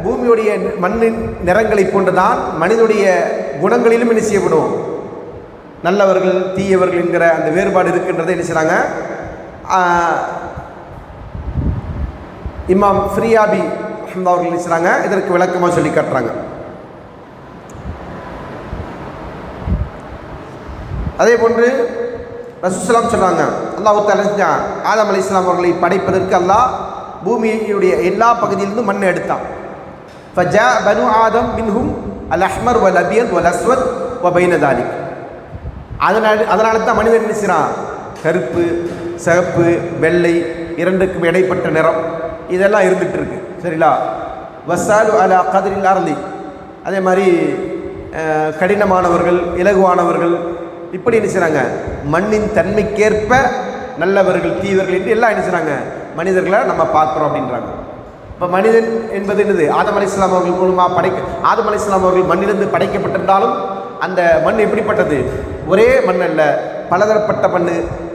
பூமியுடைய மண்ணின் நிறங்களை போன்றுதான் மனிதனுடைய குணங்களிலும் என்ன செய்யப்படும், நல்லவர்கள் தீயவர்கள் என்கிற அந்த வேறுபாடு இருக்கின்றதை என்ன செய்கிறாங்க, இமாம் ஃப்ரியாபி அவர்கள் என்ன செய்கிறாங்க, இதற்கு விளக்கமாக சொல்லி காட்டுறாங்க. அதே போன்று ரசூலுல்லாஹ் சொல்கிறாங்க, அல்லாஹ் தஆலா ஆதம் அலைஹிஸ்ஸலாம் அவர்களை படைப்பதற்கு அல்லாஹ் பூமியுடைய எல்லா பகுதியிலிருந்தும் மண்ணை எடுத்தான். ஃபஜா பனு ஆதம் மின்ஹும் அல் அஹ்மர் வல் அபியத் வல் அஸ்வத் வ பைன தாலிக். அதனால தான் மனிதன் என்ன செய்கிறான், கருப்பு, சிவப்பு, வெள்ளை இரண்டுக்கும் இடைப்பட்ட நிறம் இதெல்லாம் இருந்துகிட்டு இருக்கு. சரிங்களா? வசாலு அலா கதிரில் அர்லி, அதே மாதிரி கடினமானவர்கள், இலகுவானவர்கள், இப்படி என்ன செய்கிறாங்க, மண்ணின் தன்மைக்கேற்ப நல்லவர்கள், தீவர்கள் என்று எல்லாம் என்ன செய்கிறாங்க, மனிதர்களை நம்ம பார்க்குறோம் அப்படின்றாங்க. இப்போ மனிதன் என்பது என்னது, ஆதம் அலைஹிஸ்ஸலாம் அவர்கள் மூலமாக ஆதம் அலைஹிஸ்ஸலாம் அவர்கள் மண்ணிலிருந்து படைக்கப்பட்டிருந்தாலும் அந்த மண் எப்படிப்பட்டது, ஒரே மண் அல்ல, பலதரப்பட்ட மண்.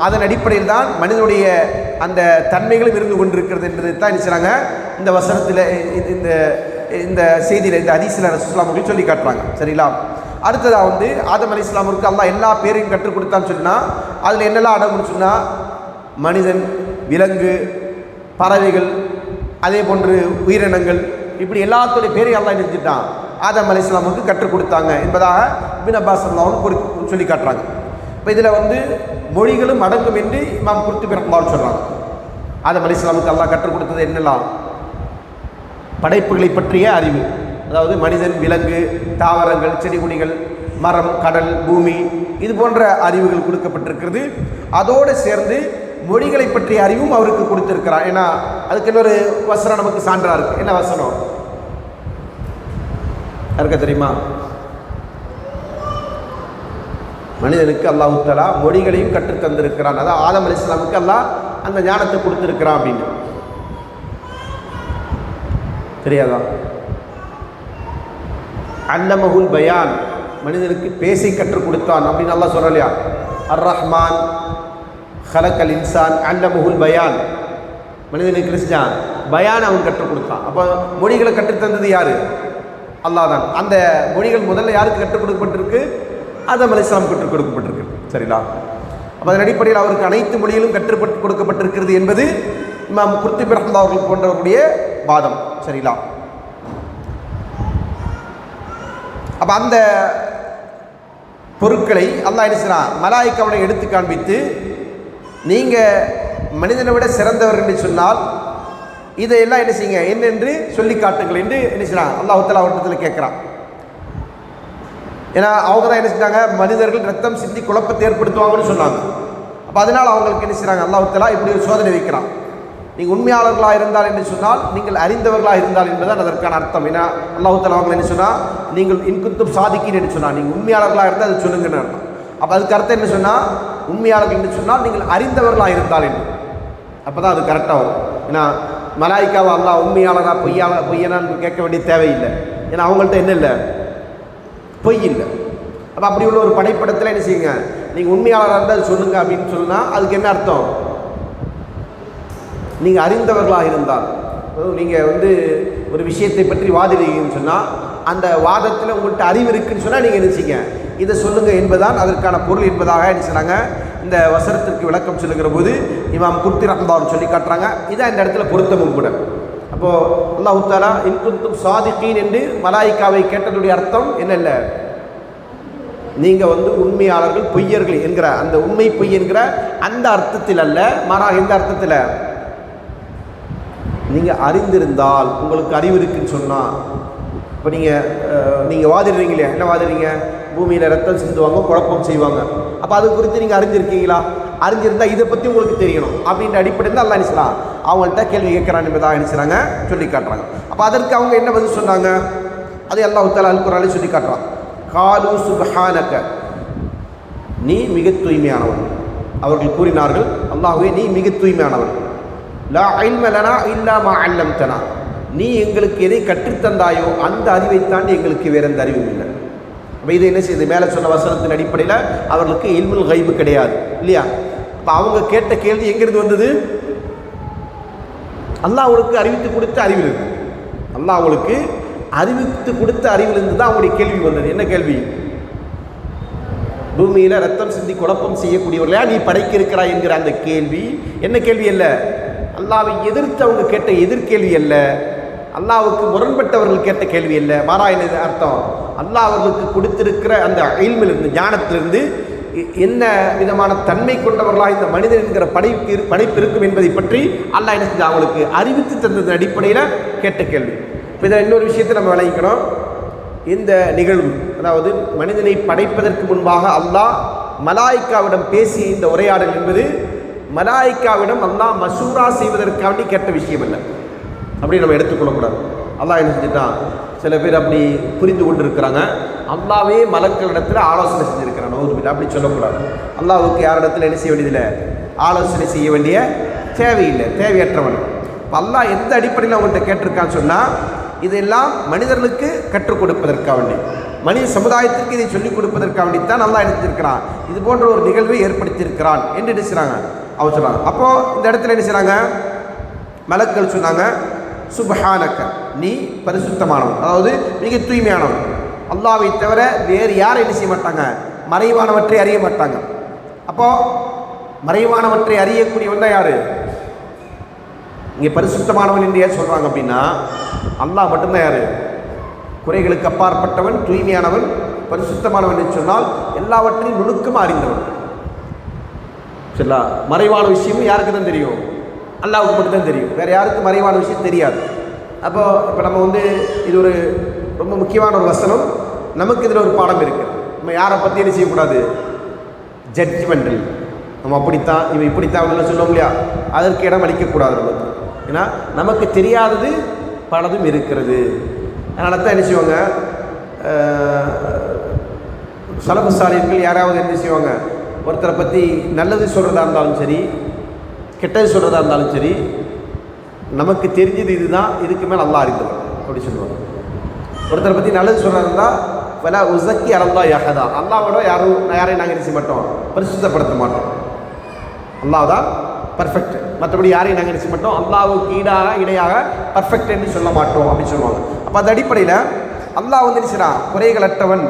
அதன் அடிப்படையில் தான் மனிதனுடைய அந்த தன்மைகளும் இருந்து கொண்டிருக்கிறது என்பதை தான் என்ன செய்கிறாங்க இந்த வசனத்தில், இந்த செய்தியில், இந்த ஹதீஸில் ரசூலுல்லாஹ் அவர்கள் சொல்லி காட்டுறாங்க. சரிங்களா? அடுத்ததாக ஆதம் அலைஹிஸ்ஸலாமுக்கு அல்லாஹ் எல்லா பேரையும் கற்றுக் கொடுத்தான்னு சொன்னால் அதில் என்னெல்லாம் அடங்குன்னு சொன்னால் மனிதன், விலங்கு, பறவைகள், அதே போன்று உயிரினங்கள், இப்படி எல்லாத்துடைய பேரையும் அல்லாஹ் நிறுத்திட்டான் ஆதம் அலைஹிஸ்ஸலாமுக்கு கற்றுக் கொடுத்தாங்க என்பதாக இப்னு அப்பாஸ் ரலியல்லாஹு சொல்லி காட்டுறாங்க. இப்போ இதில் மொழிகளும் அடங்கும் என்று இமாம் குர்துபி ரஹ்மத்துல்லாஹி சொல்கிறாங்க. ஆதம் அலைஹிஸ்ஸலாமுக்கு அல்லாஹ் கற்றுக் கொடுத்தது என்னெல்லாம், படைப்புகளை பற்றிய அறிவு, அதாவது மனிதன், விலங்கு, தாவரங்கள், செடி கொடிகள், மரம், கடல், பூமி, இது போன்ற அறிவுகள் கொடுக்கப்பட்டிருக்கிறது. அதோடு சேர்ந்து மொழிகளை பற்றிய அறிவும் அவருக்கு கொடுத்திருக்கிறார். ஏன்னா அதுக்கு இன்னொரு வசனம் நமக்கு சான்றா இருக்கு. என்ன வசனம் இருக்க தெரியுமா? மனிதனுக்கு அல்லாஹ் தஆலா மொழிகளையும் கற்றுத் தந்திருக்கிறான். அதான் ஆதம் அலைஹிஸ்ஸலாமுக்கு அல்லாஹ் அந்த ஞானத்தை கொடுத்திருக்கிறான் அப்படின்னு தெரியாதா? அல்லமஹுல் பயான், மனிதனுக்கு பேசி கற்றுக் கொடுத்தான் அப்படின்னு அல்லாஹ் சொல்லலையா? அர் ரஹ்மான் ஹலக்கல் இன்சான் அல்லமஹுல் பயான், மனிதனுக்கு கிறிஸ்டான் பயான் அவன் கற்றுக் கொடுத்தான். அப்போ மொழிகளை கற்றுத்தந்தது யாரு? அல்லாஹ் தான். அந்த மொழிகள் முதல்ல யாருக்கு கற்றுக் கொடுக்கப்பட்டிருக்கு? ஆதம் அலைஹிஸ்ஸலாம் கற்றுக் கொடுக்கப்பட்டிருக்கு. சரிங்களா? அப்போ அதன் அடிப்படையில் அவருக்கு அனைத்து மொழிகளும் கற்றுக் கொடுக்கப்பட்டிருக்கிறது என்பது இமாம் குர்துபி ரஹ்மத்துல்லாஹி அவர்கள் போன்றவர்களுடைய வாதம். சரிங்களா? அப்போ அந்த பொருட்களை அல்லாஹ் என்ன செய்யறான், மலாயிக்காவை எடுத்து காண்பித்து, நீங்கள் மனிதனை விட சிறந்தவர்கள் என்று சொன்னால் இதையெல்லாம் என்ன செய்யுங்க, என்னென்று சொல்லி காட்டுங்கள் என்று என்ன செய்யறான் அல்லாஹ் தஆலா அவர்களிடத்தில் கேட்குறான். ஏன்னா அவங்க தான் என்ன செஞ்சாங்க, மனிதர்கள் ரத்தம் சிந்தி குழப்பத்தை ஏற்படுத்துவாங்கன்னு சொன்னாங்க. அப்போ அதனால் அவங்களுக்கு என்ன செய்கிறாங்க, அல்லாஹ் தஆலா இப்படி ஒரு சோதனை வைக்கிறான். நீங்கள் உண்மையாளர்களாக இருந்தால் என்று சொன்னால், நீங்கள் அறிந்தவர்களாக இருந்தால் என்பதுதான் அதற்கான அர்த்தம். ஏன்னா அல்லாஹ் தஆலா அவங்களை என்ன சொன்னால், நீங்கள் இன்குந்தும் சாதிக்கின்னு என்று சொன்னால், நீங்கள் உண்மையாளர்களாக இருந்தால் அது சொல்லுங்கன்னு அர்த்தம். அப்போ அதுக்கு அர்த்தம் என்ன சொன்னால், உண்மையாளர்கள் என்று சொன்னால் நீங்கள் அறிந்தவர்களாக இருந்தால் என்று. அப்போ தான் அது கரெக்டாக வரும். ஏன்னா மலாய்க்காவை அல்லாஹ் உண்மையாளராக பொய்யனான்னு கேட்க வேண்டிய தேவையில்லை. ஏன்னா அவங்கள்ட்ட என்ன இல்லை, பொய் இல்லை. அப்போ அப்படி உள்ள ஒரு படைப்படத்தில் என்ன செய்யுங்க, நீங்கள் உண்மையாளராக இருந்தால் அது சொல்லுங்க அப்படின்னு சொன்னால் அதுக்கு என்ன அர்த்தம், நீங்கள் அறிந்தவர்களாக இருந்தால், நீங்கள் ஒரு விஷயத்தை பற்றி வாதிடுவீங்கன்னு சொன்னால் அந்த வாதத்தில் உங்கள்கிட்ட அறிவு இருக்குன்னு சொன்னால் நீங்கள் என்ன செய்யுங்க, இதை சொல்லுங்கள் என்பதுதான் அதற்கான பொருள் என்பதாக என்ன சொன்னாங்க. இந்த வசனத்திற்கு விளக்கம் சொல்லுகிற போது இமாம் குர்துபி ரஹ்மத்துல்லாஹி சொல்லி காட்டுறாங்க. இதான் இந்த இடத்துல பொருத்தமும் கூட. அப்போது அல்லாஹ் தஆலா இன்குந்தும் சாதிகீன் என்று மலாயிக்காவை கேட்டதுடைய அர்த்தம் என்ன இல்லை, நீங்கள் உண்மையாளர்கள், பொய்யர்கள் என்கிற அந்த உண்மை பொய் என்கிற அந்த அர்த்தத்தில் அல்ல, மாறாக எந்த அர்த்தத்தில், நீங்கள் அறிந்திருந்தால், உங்களுக்கு அறிவு இருக்குன்னு சொன்னால். இப்போ நீங்கள் வாதிடுறீங்களே, என்ன வாதிடுறீங்க, பூமியில் ரத்தம் சிந்துவாங்க, குழப்பம் செய்வாங்க. அப்போ அது குறித்து நீங்கள் அறிஞ்சிருக்கீங்களா? அறிஞ்சிருந்தால் இதை பற்றி உங்களுக்கு தெரியணும் அப்படின்ற அடிப்படையில் தான் அல்லாஹ் நினைச்சான் அவங்கள்ட்ட கேள்வி கேட்குறான் என்பதாக நினைச்சாங்க சொல்லி காட்டுறாங்க. அப்போ அதற்கு அவங்க என்ன பதில் சொன்னாங்க, அதை அல்லாஹ் தஆலா அல் குர்ஆனில் சொல்லி காட்டுறான். காலு சுப்ஹானக, நீ மிக தூய்மையானவன். அவர்கள் கூறினார்கள், அல்லாஹ்வே நீ மிக தூய்மையானவன். லா இல்ம லனா இல்லா மா அல்லம்தனா, நீ எங்களுக்கு எதை கற்றுத்தந்தாயோ அந்த அறிவை தாண்டி எங்களுக்கு வேற எந்த அறிவும் இல்லை. அப்போ இது என்ன செய்யுது, மேலே சொன்ன வசனத்தின் அடிப்படையில் அவர்களுக்கு இல்முல் கைபு கிடையாது இல்லையா? இப்போ அவங்க கேட்ட கேள்வி எங்கிருந்து வந்தது, அல்லாஹ் அவங்களுக்கு அறிவித்து கொடுத்த அறிவில் இருக்கு. அல்லாஹ் அவங்களுக்கு அறிவித்து கொடுத்த அறிவிலிருந்து தான் அவங்களுடைய கேள்வி வந்தது. என்ன கேள்வி, பூமியில் ரத்தம் சிந்தி குழப்பம் செய்யக்கூடியவர்களா நீ படைக்க இருக்கிறாய் என்கிற அந்த கேள்வி என்ன கேள்வி அல்ல, அல்லாஹ்வை எதிர்த்து அவங்க கேட்ட எதிர்கேள்வி அல்ல, அல்லாஹ்வுக்கு முரண்பட்டவர்கள் கேட்ட கேள்வி அல்ல. மாறா என்ன அர்த்தம், அல்லாஹ் அவர்களுக்கு கொடுத்திருக்கிற அந்த இல்மிலிருந்து, ஞானத்திலிருந்து என்ன விதமான தன்மை கொண்டவர்களாக இந்த மனிதன் என்கிற படைப்பு இருக்கும் என்பதை பற்றி அல்லாஹ் என்ன செஞ்சு அவங்களுக்கு அறிவித்து தந்ததன் அடிப்படையில் கேட்ட கேள்வி. இப்போ இதில் இன்னொரு விஷயத்தை நம்ம விளங்கிக்கணும். இந்த நிகழ்வு, அதாவது மனிதனை படைப்பதற்கு முன்பாக அல்லாஹ் மலாய்க்காவிடம் பேசிய இந்த உரையாடல் என்பது மலாய்க்காவிடம் அல்லாஹ் மசூரா செய்வதற்காண்டி கேட்ட விஷயம் இல்லை. அப்படி நம்ம எடுத்துக்கொள்ளக்கூடாது. அல்லாஹ் என்ன செஞ்சுட்டான், சில பேர் அப்படி புரிந்து கொண்டு இருக்கிறாங்க, அல்லாவே மலக்களிடத்தில் ஆலோசனை செஞ்சுருக்கிறான். அப்படி சொல்லக்கூடாது. அல்லாஹ்வுக்கு யாரிடத்தில் என்ன செய்ய வேண்டியதில்லை, ஆலோசனை செய்ய வேண்டிய தேவையில்லை, தேவையற்றவன். இப்போ அல்லாஹ் எந்த அடிப்படையில் அவங்கள்ட்ட கேட்டிருக்கான்னு சொன்னால், இதெல்லாம் மனிதர்களுக்கு கற்றுக் கொடுப்பதற்காக வேண்டி, மனித சமுதாயத்திற்கு இதை சொல்லிக் கொடுப்பதற்காக வேண்டித்தான் அல்லாஹ் எடுத்திருக்கிறான். இது போன்ற ஒரு நிகழ்வை ஏற்படுத்தியிருக்கிறான் என்று என்ன செய்கிறாங்க, அவர் சொல்கிறாங்க. அப்போது இந்த இடத்துல என்ன செய்கிறாங்க, மலக்கள் சொன்னாங்க, சுப்ஹானக, நீ பரிசுத்தமானவன், அதாவது மிக தூய்மையானவன். அல்லாஹ்வை தவிர வேறு யாரும் என்ன செய்ய மாட்டாங்க, மறைவானவற்றை அறிய மாட்டாங்க. அப்போது மறைவானவற்றை அறியக்கூடியவன் தான் யார்? இங்கே பரிசுத்தமானவன் என்று ஏன் சொல்கிறாங்க அப்படின்னா, அல்லாஹ் மட்டும்தான் யார், குறைகளுக்கு அப்பாற்பட்டவன், தூய்மையானவன், பரிசுத்தமானவன் என்று சொன்னால் எல்லாவற்றையும் நுணுக்கமாக அறிந்தவன். சரிங்களா? மறைவான விஷயமும் யாருக்கு தான் தெரியும், அல்லாஹ்வுக்கு மட்டும்தான் தெரியும், வேறு யாருக்கும் மறைவான விஷயம் தெரியாது. அப்போது இப்போ நம்ம இது ஒரு ரொம்ப முக்கியமான ஒரு வசனம். நமக்கு இதில் ஒரு பாடம் இருக்குது. நம்ம யாரை பற்றி என்ன செய்யக்கூடாது, ஜட்ஜ்மெண்டல், நம்ம அப்படித்தான் இவன் இப்படித்தான் அப்படின்னு சொல்லுவோம் இல்லையா, அதற்கு இடம் அளிக்கக்கூடாது நமக்கு. ஏன்னா நமக்கு தெரியாதது பலதும் இருக்கிறது. அதனால தான் என்ன செய்வாங்க, சலஃபு சாலிஹீன்கள் யாராவது என்ன செய்வாங்க, ஒருத்தரை பற்றி நல்லது சொல்கிறதா இருந்தாலும் சரி, கெட்டது சொல்கிறதா இருந்தாலும் சரி, நமக்கு தெரிஞ்சது இதுதான், இதுக்கு மேலே அல்லாஹ் அறிந்தவர் அப்படி சொல்லுவாங்க. ஒருத்தரை பற்றி நல்லது சொல்கிறதா இருந்தால் வலா உஸக்கி அலல்லாஹி அஹதா, அல்லாஹ்வோட யாரையும் நாங்கள் என்ன செய்ய மாட்டோம், பரிசுத்தப்படுத்த மாட்டோம். அல்லாஹ் தான் பர்ஃபெக்ட், மற்றபடி யாரையும் நாங்கள் என்ன செய்ய மாட்டோம், அல்லாஹ்வுக்கு இடையாக பர்ஃபெக்ட் என்று சொல்ல மாட்டோம் அப்படின்னு சொல்லுவாங்க. அப்போ அந்த அடிப்படையில் அல்லாஹ் என்ன செய்யறான், குறைகளற்றவன்,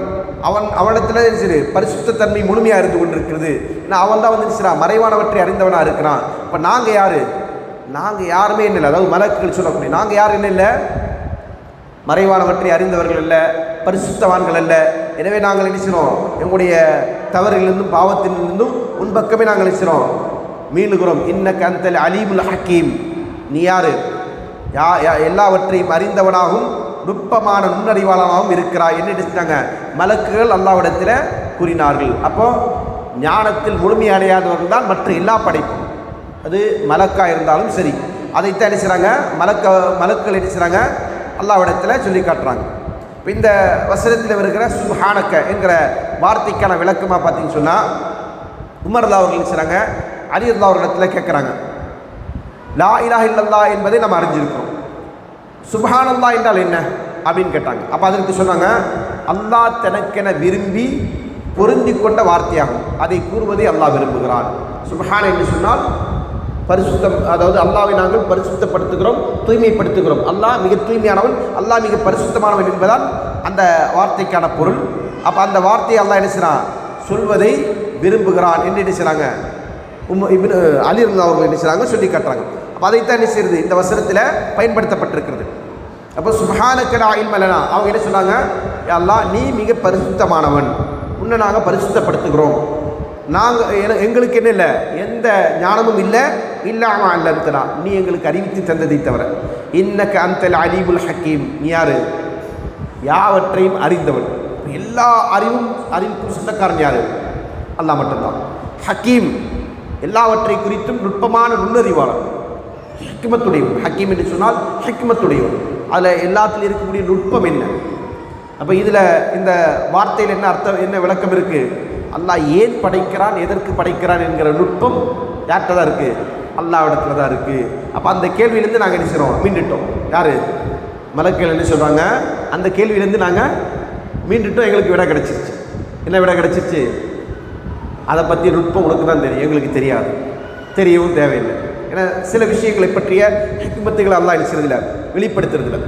அவனிடத்தில் சரி பரிசுத்தன்மை முழுமையாக இருந்து கொண்டிருக்கிறது. ஏன்னா அவன் தான் என்ன செய்யறான், மறைவானவற்றை அறிந்தவனாக இருக்கிறான். இப்போ நாங்கள் யார், நாங்கள் யாருமே என்ன இல்லை, அதாவது மலக்குகள் சொல்லக்கூடிய நாங்கள் யாரும் என்ன இல்லை, மறைவானவற்றை அறிந்தவர்கள் அல்ல, பரிசுத்தவான்கள் அல்ல. எனவே நாங்கள் என்ன செய்கிறோம், எங்களுடைய தவறிலிருந்தும் பாவத்திலிருந்தும் உன் பக்கமே நாங்கள் என்ன செய்கிறோம், மீளுகிறோம். இன்னக அன்தல் அலீமுல் ஹக்கீம், நீ யார், எல்லாவற்றையும் அறிந்தவனாகவும் நுட்பமான நுண்ணறிவாளனாகவும் இருக்கிறாய் என்று நினைச்சிட்டாங்க மலக்குகள் அல்லாஹ்விடத்தில் கூறினார்கள். அப்போது ஞானத்தில் முழுமையடையாதவர்கள் தான் மற்ற எல்லா படைப்பும், அது மலக்காக இருந்தாலும் சரி, அதைத்தான் என்ன செய்கிறாங்க மலக்குகள் என்ன செய்கிறாங்க, அல்லாஹ்விடத்தில் சொல்லி காட்டுறாங்க. இப்போ இந்த வசனத்தில் வருகிற சுப்ஹானக என்கிற வார்த்தைக்கான விளக்கமாக பார்த்தீங்கன்னு சொன்னால், உமர் அல்லாஹ் அவர்கள் செய்கிறாங்க, அலி அல்லாஹ் அவர்களிடத்தில் கேட்குறாங்க, லா இலாஹ இல்லல்லாஹ் என்பதை நம்ம அறிஞ்சிருக்கிறோம், சுப்ஹானல்லாஹ் என்றால் என்ன அப்படின்னு கேட்டாங்க. அப்போ அதற்கு சொன்னாங்க, அல்லாஹ் தனக்கென விரும்பி பொருந்தி கொண்ட வார்த்தையாகும், அதை கூறுவதை அல்லாஹ் விரும்புகிறான். சுப்ஹான் என்று சொன்னால் பரிசுத்தம், அதாவது அல்லாஹ்வை நாங்கள் பரிசுத்தப்படுத்துகிறோம், தூய்மைப்படுத்துகிறோம். அல்லாஹ் மிக தூய்மையானவன், அல்லாஹ் மிக பரிசுத்தமானவன் என்பதால் அந்த வார்த்தைக்கான பொருள். அப்போ அந்த வார்த்தையை அல்லாஹ் என்ன செய்கிறான், சொல்வதை விரும்புகிறான் என்று என்ன செய்கிறாங்க இப்னு அலி ரலியல்லாஹு அவர்கள் என்ன செய்கிறாங்க சொல்லி காட்டுறாங்க. அப்போ அதைத்தான் என்ன செய்கிறது இந்த வசனத்தில் பயன்படுத்தப்பட்டிருக்கிறது. அப்போ சுப்ஹானக லா இல்ம லனா, அவங்க என்ன சொன்னாங்க, யா அல்லாஹ் நீ மிக பரிசுத்தமானவன், உன்னை நாங்கள் பரிசுத்தப்படுத்துகிறோம், நாங்கள் எங்களுக்கு என்ன இல்லை, எந்த ஞானமும் இல்லை, இல்லாமல் அல்லா நீ எங்களுக்கு அறிவித்து தந்ததை தவிர. இன்னக அன்தல் அலீமுல் ஹக்கீம், நீ யார், யாவற்றையும் அறிந்தவன், எல்லா அறிவுக்கும் சொந்தக்காரன் யார், அல்லாஹ் மட்டும்தான். ஹக்கீம், எல்லாவற்றை குறித்தும் நுட்பமான நுண்ணறிவாளர், ஹிக்மத்துடையவன். ஹக்கீம் என்று சொன்னால் ஹிக்மத்துடையவன், அதில் எல்லாத்திலும் இருக்கக்கூடிய நுட்பம் என்ன. அப்போ இதில் இந்த வார்த்தையில் என்ன அர்த்தம், என்ன விளக்கம் இருக்குது, அல்லாஹ் ஏன் படைக்கிறான், எதற்கு படைக்கிறான் என்கிற நுட்பம் யார்கிட்ட தான் இருக்குது, அல்லாஹ்விடத்தில் தான் இருக்குது. அப்போ அந்த கேள்வியிலேருந்து நாங்கள் என்ன செய்கிறோம், மீண்டுட்டோம். யார், மலக்குகள் என்ன சொல்கிறாங்க, அந்த கேள்வியிலேருந்து நாங்கள் மீண்டுட்டோம், எங்களுக்கு விடை கிடச்சிருச்சு. என்ன விடை கிடச்சிருச்சு, அதை பற்றி நுட்பம் உனக்கு தான் தெரியும், எங்களுக்கு தெரியாது, தெரியவும் தேவையில்லை. ஏன்னா சில விஷயங்களை பற்றிய ஹிக்மத்துகளை அல்லாஹ் என்ன செய்யறதில்லை, வெளிப்படுத்துறதில்லை.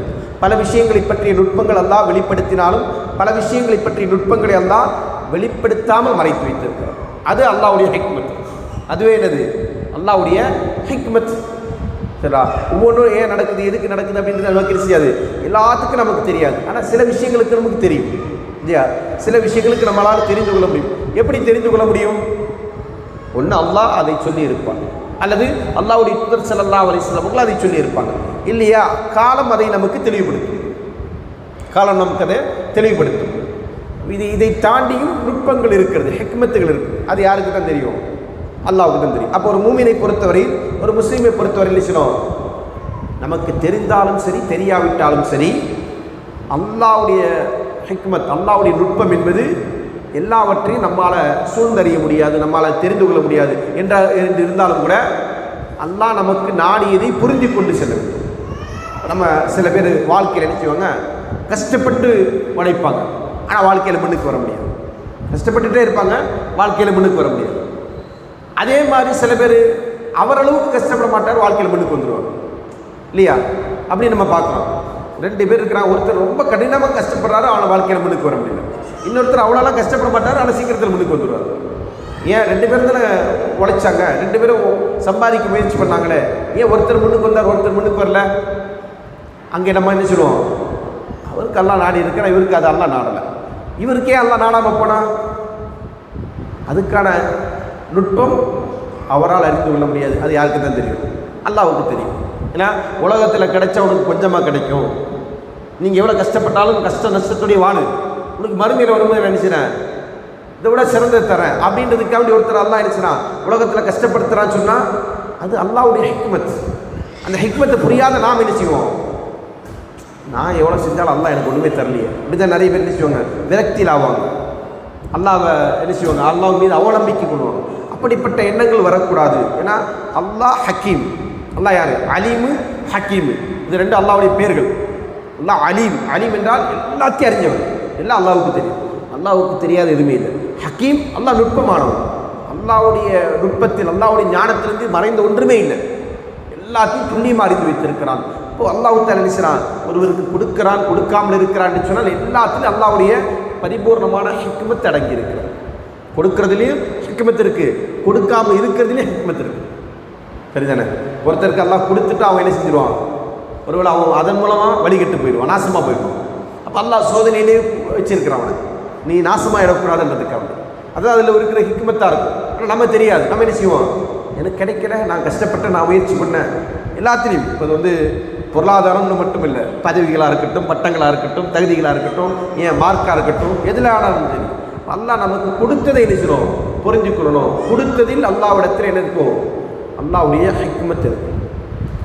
பல விஷயங்களை பற்றிய நுட்பங்கள் அல்லாஹ் வெளிப்படுத்தினாலும் பல விஷயங்களை பற்றிய நுட்பங்களை அல்லாஹ் வெளிப்படுத்தாமல் மறைத்து வைத்திருக்கிறார். அது அல்லாஹ்வுடைய ஹிக்மத். அதுவே என்னது, அல்லாஹ்வுடைய ஹிக்மத். சரிங்களா? ஒவ்வொன்றும் ஏன் நடக்குது, எதுக்கு நடக்குது அப்படின்றது நமக்கு தெரியாது, எல்லாத்துக்கும் நமக்கு தெரியாது. ஆனால் சில விஷயங்களுக்கு நமக்கு தெரியும் இல்லையா, சில விஷயங்களுக்கு நம்மளால் தெரிந்து கொள்ள முடியும். எப்படி தெரிந்து கொள்ள முடியும்? ஒன்று அல்லாஹ் அதை சொல்லி இருப்பான், அல்லது அல்லாஹ்வுடைய தூதர் ஸல்லல்லாஹு அலைஹி வஸல்லம் அவர்கள் அதை சொல்லி இருப்பாங்க. இல்லையா காலம் அதை நமக்கு தெளிவுபடுத்தும். காலம் நமக்கு அதை தெளிவுபடுத்தும். இதை தாண்டியும் நுட்பங்கள் இருக்கிறது, ஹிக்மத்துகள் இருக்குது. அது யாருக்கு தான் தெரியும்? அல்லாஹ்வுக்கு தான் தெரியும். அப்போ ஒரு மூமினை பொறுத்தவரை, ஒரு முஸ்லீமை பொறுத்தவரை செய்யணும், நமக்கு தெரிந்தாலும் சரி தெரியாவிட்டாலும் சரி அல்லாஹ்வுடைய ஹிக்மத், அல்லாஹ்வுடைய நுட்பம் என்பது எல்லாவற்றையும் நம்மால் சூழ்ந்தறிய முடியாது, நம்மால் தெரிந்து கொள்ள முடியாது என்று இருந்தாலும் கூட அல்லாஹ் நமக்கு நாடியதை புரிந்து கொண்டு செல்ல வேண்டும். நம்ம சில பேர் வாழ்க்கையில் என்ன செய்வாங்க, கஷ்டப்பட்டு உழைப்பாங்க, ஆனால் வாழ்க்கையில் முன்னுக்கு வர முடியாது. கஷ்டப்பட்டுகிட்டே இருப்பாங்க, வாழ்க்கையில் முன்னுக்கு வர முடியாது. அதே மாதிரி சில பேர் அவரளவுக்கு கஷ்டப்பட மாட்டார், வாழ்க்கையில் முன்னுக்கு வந்துடுவாங்க. இல்லையா? அப்படி நம்ம பார்க்குறோம். 2 பேர் இருக்கிறாங்க, ஒருத்தர் ரொம்ப கடினமாக கஷ்டப்படுறாரு, அவனை வாழ்க்கையில் முன்னுக்கு வர முடியல. இன்னொருத்தர் அவ்வளோலாம் கஷ்டப்பட மாட்டார், ஆனால் சீக்கிரத்தில் முன்னுக்கு வந்துடுவார். ஏன்? 2 பேரும் தானே உழைச்சாங்க, 2 பேரும் சம்பாதிக்க முயற்சி பண்ணாங்களே, ஏன் ஒருத்தர் முன்னுக்கு வந்தார் ஒருத்தர் முன்னுக்கு வரல? அங்கே நம்ம என்ன சொல்லுவோம், அவருக்கு அல்லா நாடி இருக்கிற, இவருக்கு அது அல்லா நாடலை. இவருக்கே அல்லா நாடாமல் போனால் அதுக்கான நுட்பம் அவரால் அறிந்து கொள்ள முடியாது. அது யாருக்கு தான் தெரியும்? அல்லாஹ்வுக்கு தெரியும். ஏன்னா உலகத்தில் கிடைச்சவனுக்கு கொஞ்சமாக கிடைக்கும். நீங்கள் எவ்வளோ கஷ்டப்பட்டாலும் கஷ்ட நஷ்டத்துடைய வாழு, உனக்கு மறுமையில் வரும்போது நினைச்சினேன் இதை விட சிறந்தது தரேன் அப்படின்றதுக்காக ஒருத்தர் அல்லாஹ் நினைச்சினா உலகத்தில் கஷ்டப்படுத்துறான்னு சொன்னால் அது அல்லாஹ்வுடைய ஹிக்மத். அந்த ஹிக்மத்தை புரியாத நாம் என்ன செய்வோம், நான் எவ்வளோ செஞ்சாலும் அல்லாஹ் எனக்கு ஒன்றுமே தரலையே, இப்படி தான் நிறைய பேர் என்ன செய்வாங்க, விரக்தியில் ஆவாங்க. அல்லாஹ்வை என்ன செய்வாங்க, அல்லாஹ் மீது அவநம்பிக்கை கொள்வாங்க. அப்படிப்பட்ட எண்ணங்கள் வரக்கூடாது. ஏன்னா அல்லாஹ் ஹக்கீம். அல்லாஹ் யார்? அலீமு, ஹக்கீமு. இது 2 அல்லாஹ்வுடைய பேர்கள். அல்லாஹ் அலீம். அலீம் என்றால் எல்லாத்தையும் அறிஞ்சவர், எல்லாம் அல்லாஹ்வுக்கு தெரியும். அல்லாஹ்வுக்கு தெரியாத எதுவுமே இல்லை. ஹக்கீம், அல்லாஹ் நுட்பமானவர். அல்லாஹ்வுடைய நுட்பத்தில், அல்லாஹ்வுடைய ஞானத்திலிருந்து மறைந்த ஒன்றுமே இல்லை, எல்லாத்தையும் துல்லியமாக அறிந்து வைத்திருக்கிறான். இப்போ அல்லாஹ் தஆலா நினைச்சான், ஒருவருக்கு கொடுக்கிறான் கொடுக்காமல் இருக்கிறான்னு சொன்னால் எல்லாத்திலும் அல்லாஹ்வுடைய பரிபூர்ணமான ஹிக்மத் அடங்கி இருக்கிறது. கொடுக்கறதுலேயும் ஹிக்மத் இருக்குது, கொடுக்காமல் இருக்கிறதுலேயும் ஹிக்மத் இருக்குது. சரிதானே? ஒருத்தருக்கு அல்லாஹ் கொடுத்துட்டு அவன் என்ன செஞ்சிருவான், ஒருவேளை அவன் அதன் மூலமாக வழிகட்டு போயிடுவான், நாசமாக போயிடுவான். அப்போ அல்லாஹ் சோதனையிலே வச்சிருக்கிறான் அவனை, நீ நாசமாக இடக்கூடாதுன்றதுக்காக. அதுதான் அதில் இருக்கிற ஹிக்மத்தாக இருக்கும். ஆனால் நம்ம தெரியாது, நம்ம என்ன செய்வோம், எனக்கு கிடைக்கல, நான் கஷ்டப்பட்டேன், நான் முயற்சி பண்ணேன், எல்லாத்திலையும். இப்போ அது பொருளாதாரம்னு மட்டும் இல்லை, பதவிகளாக இருக்கட்டும், பட்டங்களாக இருக்கட்டும், தகுதிகளாக இருக்கட்டும், ஏன் மார்க்காக இருக்கட்டும், எதில் ஆனாலும் சரி அல்லாஹ் நமக்கு கொடுத்ததை நினைச்சிடும் புரிஞ்சுக்கொள்ளணும். கொடுத்ததில் அல்லாஹ்விடத்தில் என்ன இருக்கும், அல்லாஹ்வுடைய ஹிக்மத் இருக்கும்.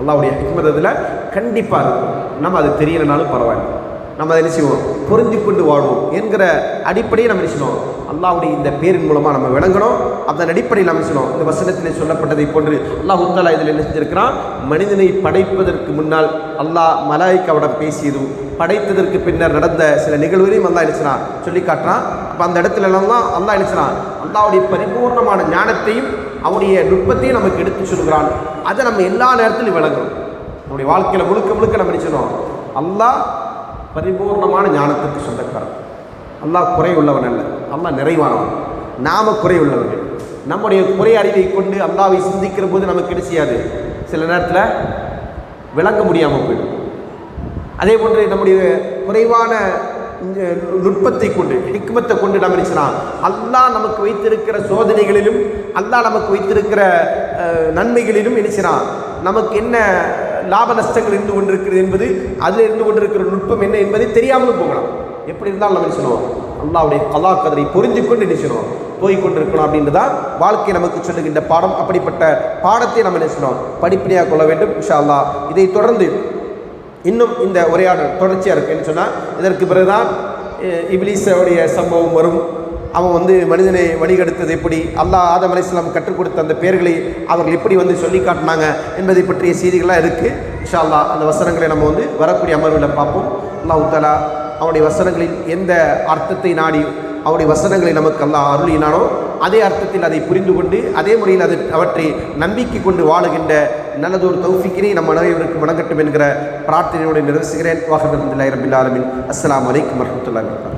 அல்லாஹ்வுடைய ஹிக்மத் அதில் கண்டிப்பாக இருக்கும். நம்ம அது தெரியலைனாலும் பரவாயில்லை, நம்ம அதை நினைச்சுவோம் புரிஞ்சு கொண்டு வாழ்வோம் என்கிற அடிப்படையை நம்ம நினைச்சணும். அல்லாஹ்வுடைய இந்த பேரின் மூலமாக நம்ம விளங்கணும். அதன் அடிப்படையில் நம்ம நினைச்சணும். இந்த வசனத்திலே சொல்லப்பட்டதை போன்று அல்லாஹ் தஆலா இதில் என்ன செஞ்சிருக்கிறான், மனிதனை படைப்பதற்கு முன்னால் அல்லாஹ் மலாயிக்காவிடம் பேசியதும் படைத்ததற்கு பின்னர் நடந்த சில நிகழ்வுகளையும் அல்லாஹ் நினைச்சான் சொல்லி காட்டுறான். அப்போ அந்த இடத்துல எல்லாம் அல்லாஹ் நினைச்சான் அல்லாஹ்வுடைய பரிபூர்ணமான ஞானத்தையும் அவருடைய நுட்பத்தையும் நமக்கு எடுத்து சொல்கிறான். அதை நம்ம எல்லா நேரத்திலும் விளங்கணும். நம்முடைய வாழ்க்கையில் முழுக்க முழுக்க நம்ம நினைச்சணும், அல்லாஹ் பரிபூர்ணமான ஞானத்திற்கு சொந்தக்காரன். அல்லாஹ் குறை உள்ளவன் அல்ல, அல்லாஹ் நிறைவானவன். நாம குறை உள்ளவர்கள். நம்முடைய குறை அறிவை கொண்டு அல்லாஹ்வை சிந்திக்கிற போது நமக்கு என்ன செய்யாது, சில நேரத்தில் விளங்க முடியாமல் போயிடும். அதே போன்று நம்முடைய குறைவான நுட்பத்தை கொண்டு, ஹிக்மத்தை கொண்டு நம்ம நினைச்சலாம் அல்லாஹ் நமக்கு வைத்திருக்கிற சோதனைகளிலும் அல்லாஹ் நமக்கு வைத்திருக்கிற நன்மைகளிலும் நினைச்சான் நமக்கு என்ன லாப நஷ்டங்கள் இருந்து கொண்டிருக்கிறது என்பது, அதில் இருந்து கொண்டிருக்கிற நுட்பம் என்ன என்பதை தெரியாமலும் போகலாம். எப்படி இருந்தாலும் நம்ம நினைச்சணும் அல்லாஹ்வுடைய கலா கதரை புரிஞ்சு கொண்டு நினைச்சணும் போய்கொண்டிருக்கணும் அப்படின்றதான் வாழ்க்கை நமக்கு சொல்லுகின்ற பாடம். அப்படிப்பட்ட பாடத்தை நம்ம நினைச்சணும் படிப்படியாக கொள்ள வேண்டும் இன்ஷா அல்லாஹ். இதை தொடர்ந்து இன்னும் இந்த உரையாடல் தொடர்ச்சியாக இருக்குன்னு சொன்னால் இதற்கு பிறகுதான் இப்லீஸுடைய சம்பவம் வரும். அவன் மனிதனை வழிகெடுத்தது எப்படி, அல்லாஹ் ஆதம் அலைஹிஸ்ஸலாம் கற்றுக் கொடுத்த அந்த பெயர்களை அவர்கள் எப்படி சொல்லி காட்டினாங்க என்பதை பற்றிய செய்திகள்லாம் இருக்குது. இன்ஷா அல்லாஹ் அந்த வசனங்களை நம்ம வரக்கூடிய அமர்வில் பார்ப்போம். அல்லாஹ் தஆலா அவனுடைய வசனங்களில் எந்த அர்த்தத்தை நாடி அவருடைய வசனங்களை நமக்கு அல்லாஹ் அருளினானோ அதே அர்த்தத்தில் அதை புரிந்து கொண்டு அதே முறையில் அவற்றை நம்பிக்கை கொண்டு வாழுகின்ற நல்லதொரு தௌஃபீக்கினை நம் அனைவருக்கும் வழங்கட்டும் என்கிற பிரார்த்தனையோடு நிறைவேற்றுகிறேன். வாஹிர் அல்ஹம்துலில்லாஹி ரப்பில் ஆலமீன். அஸ்ஸலாமு அலைக்கும் வரஹ்மத்துல்லாஹி வபரகாத்துஹு.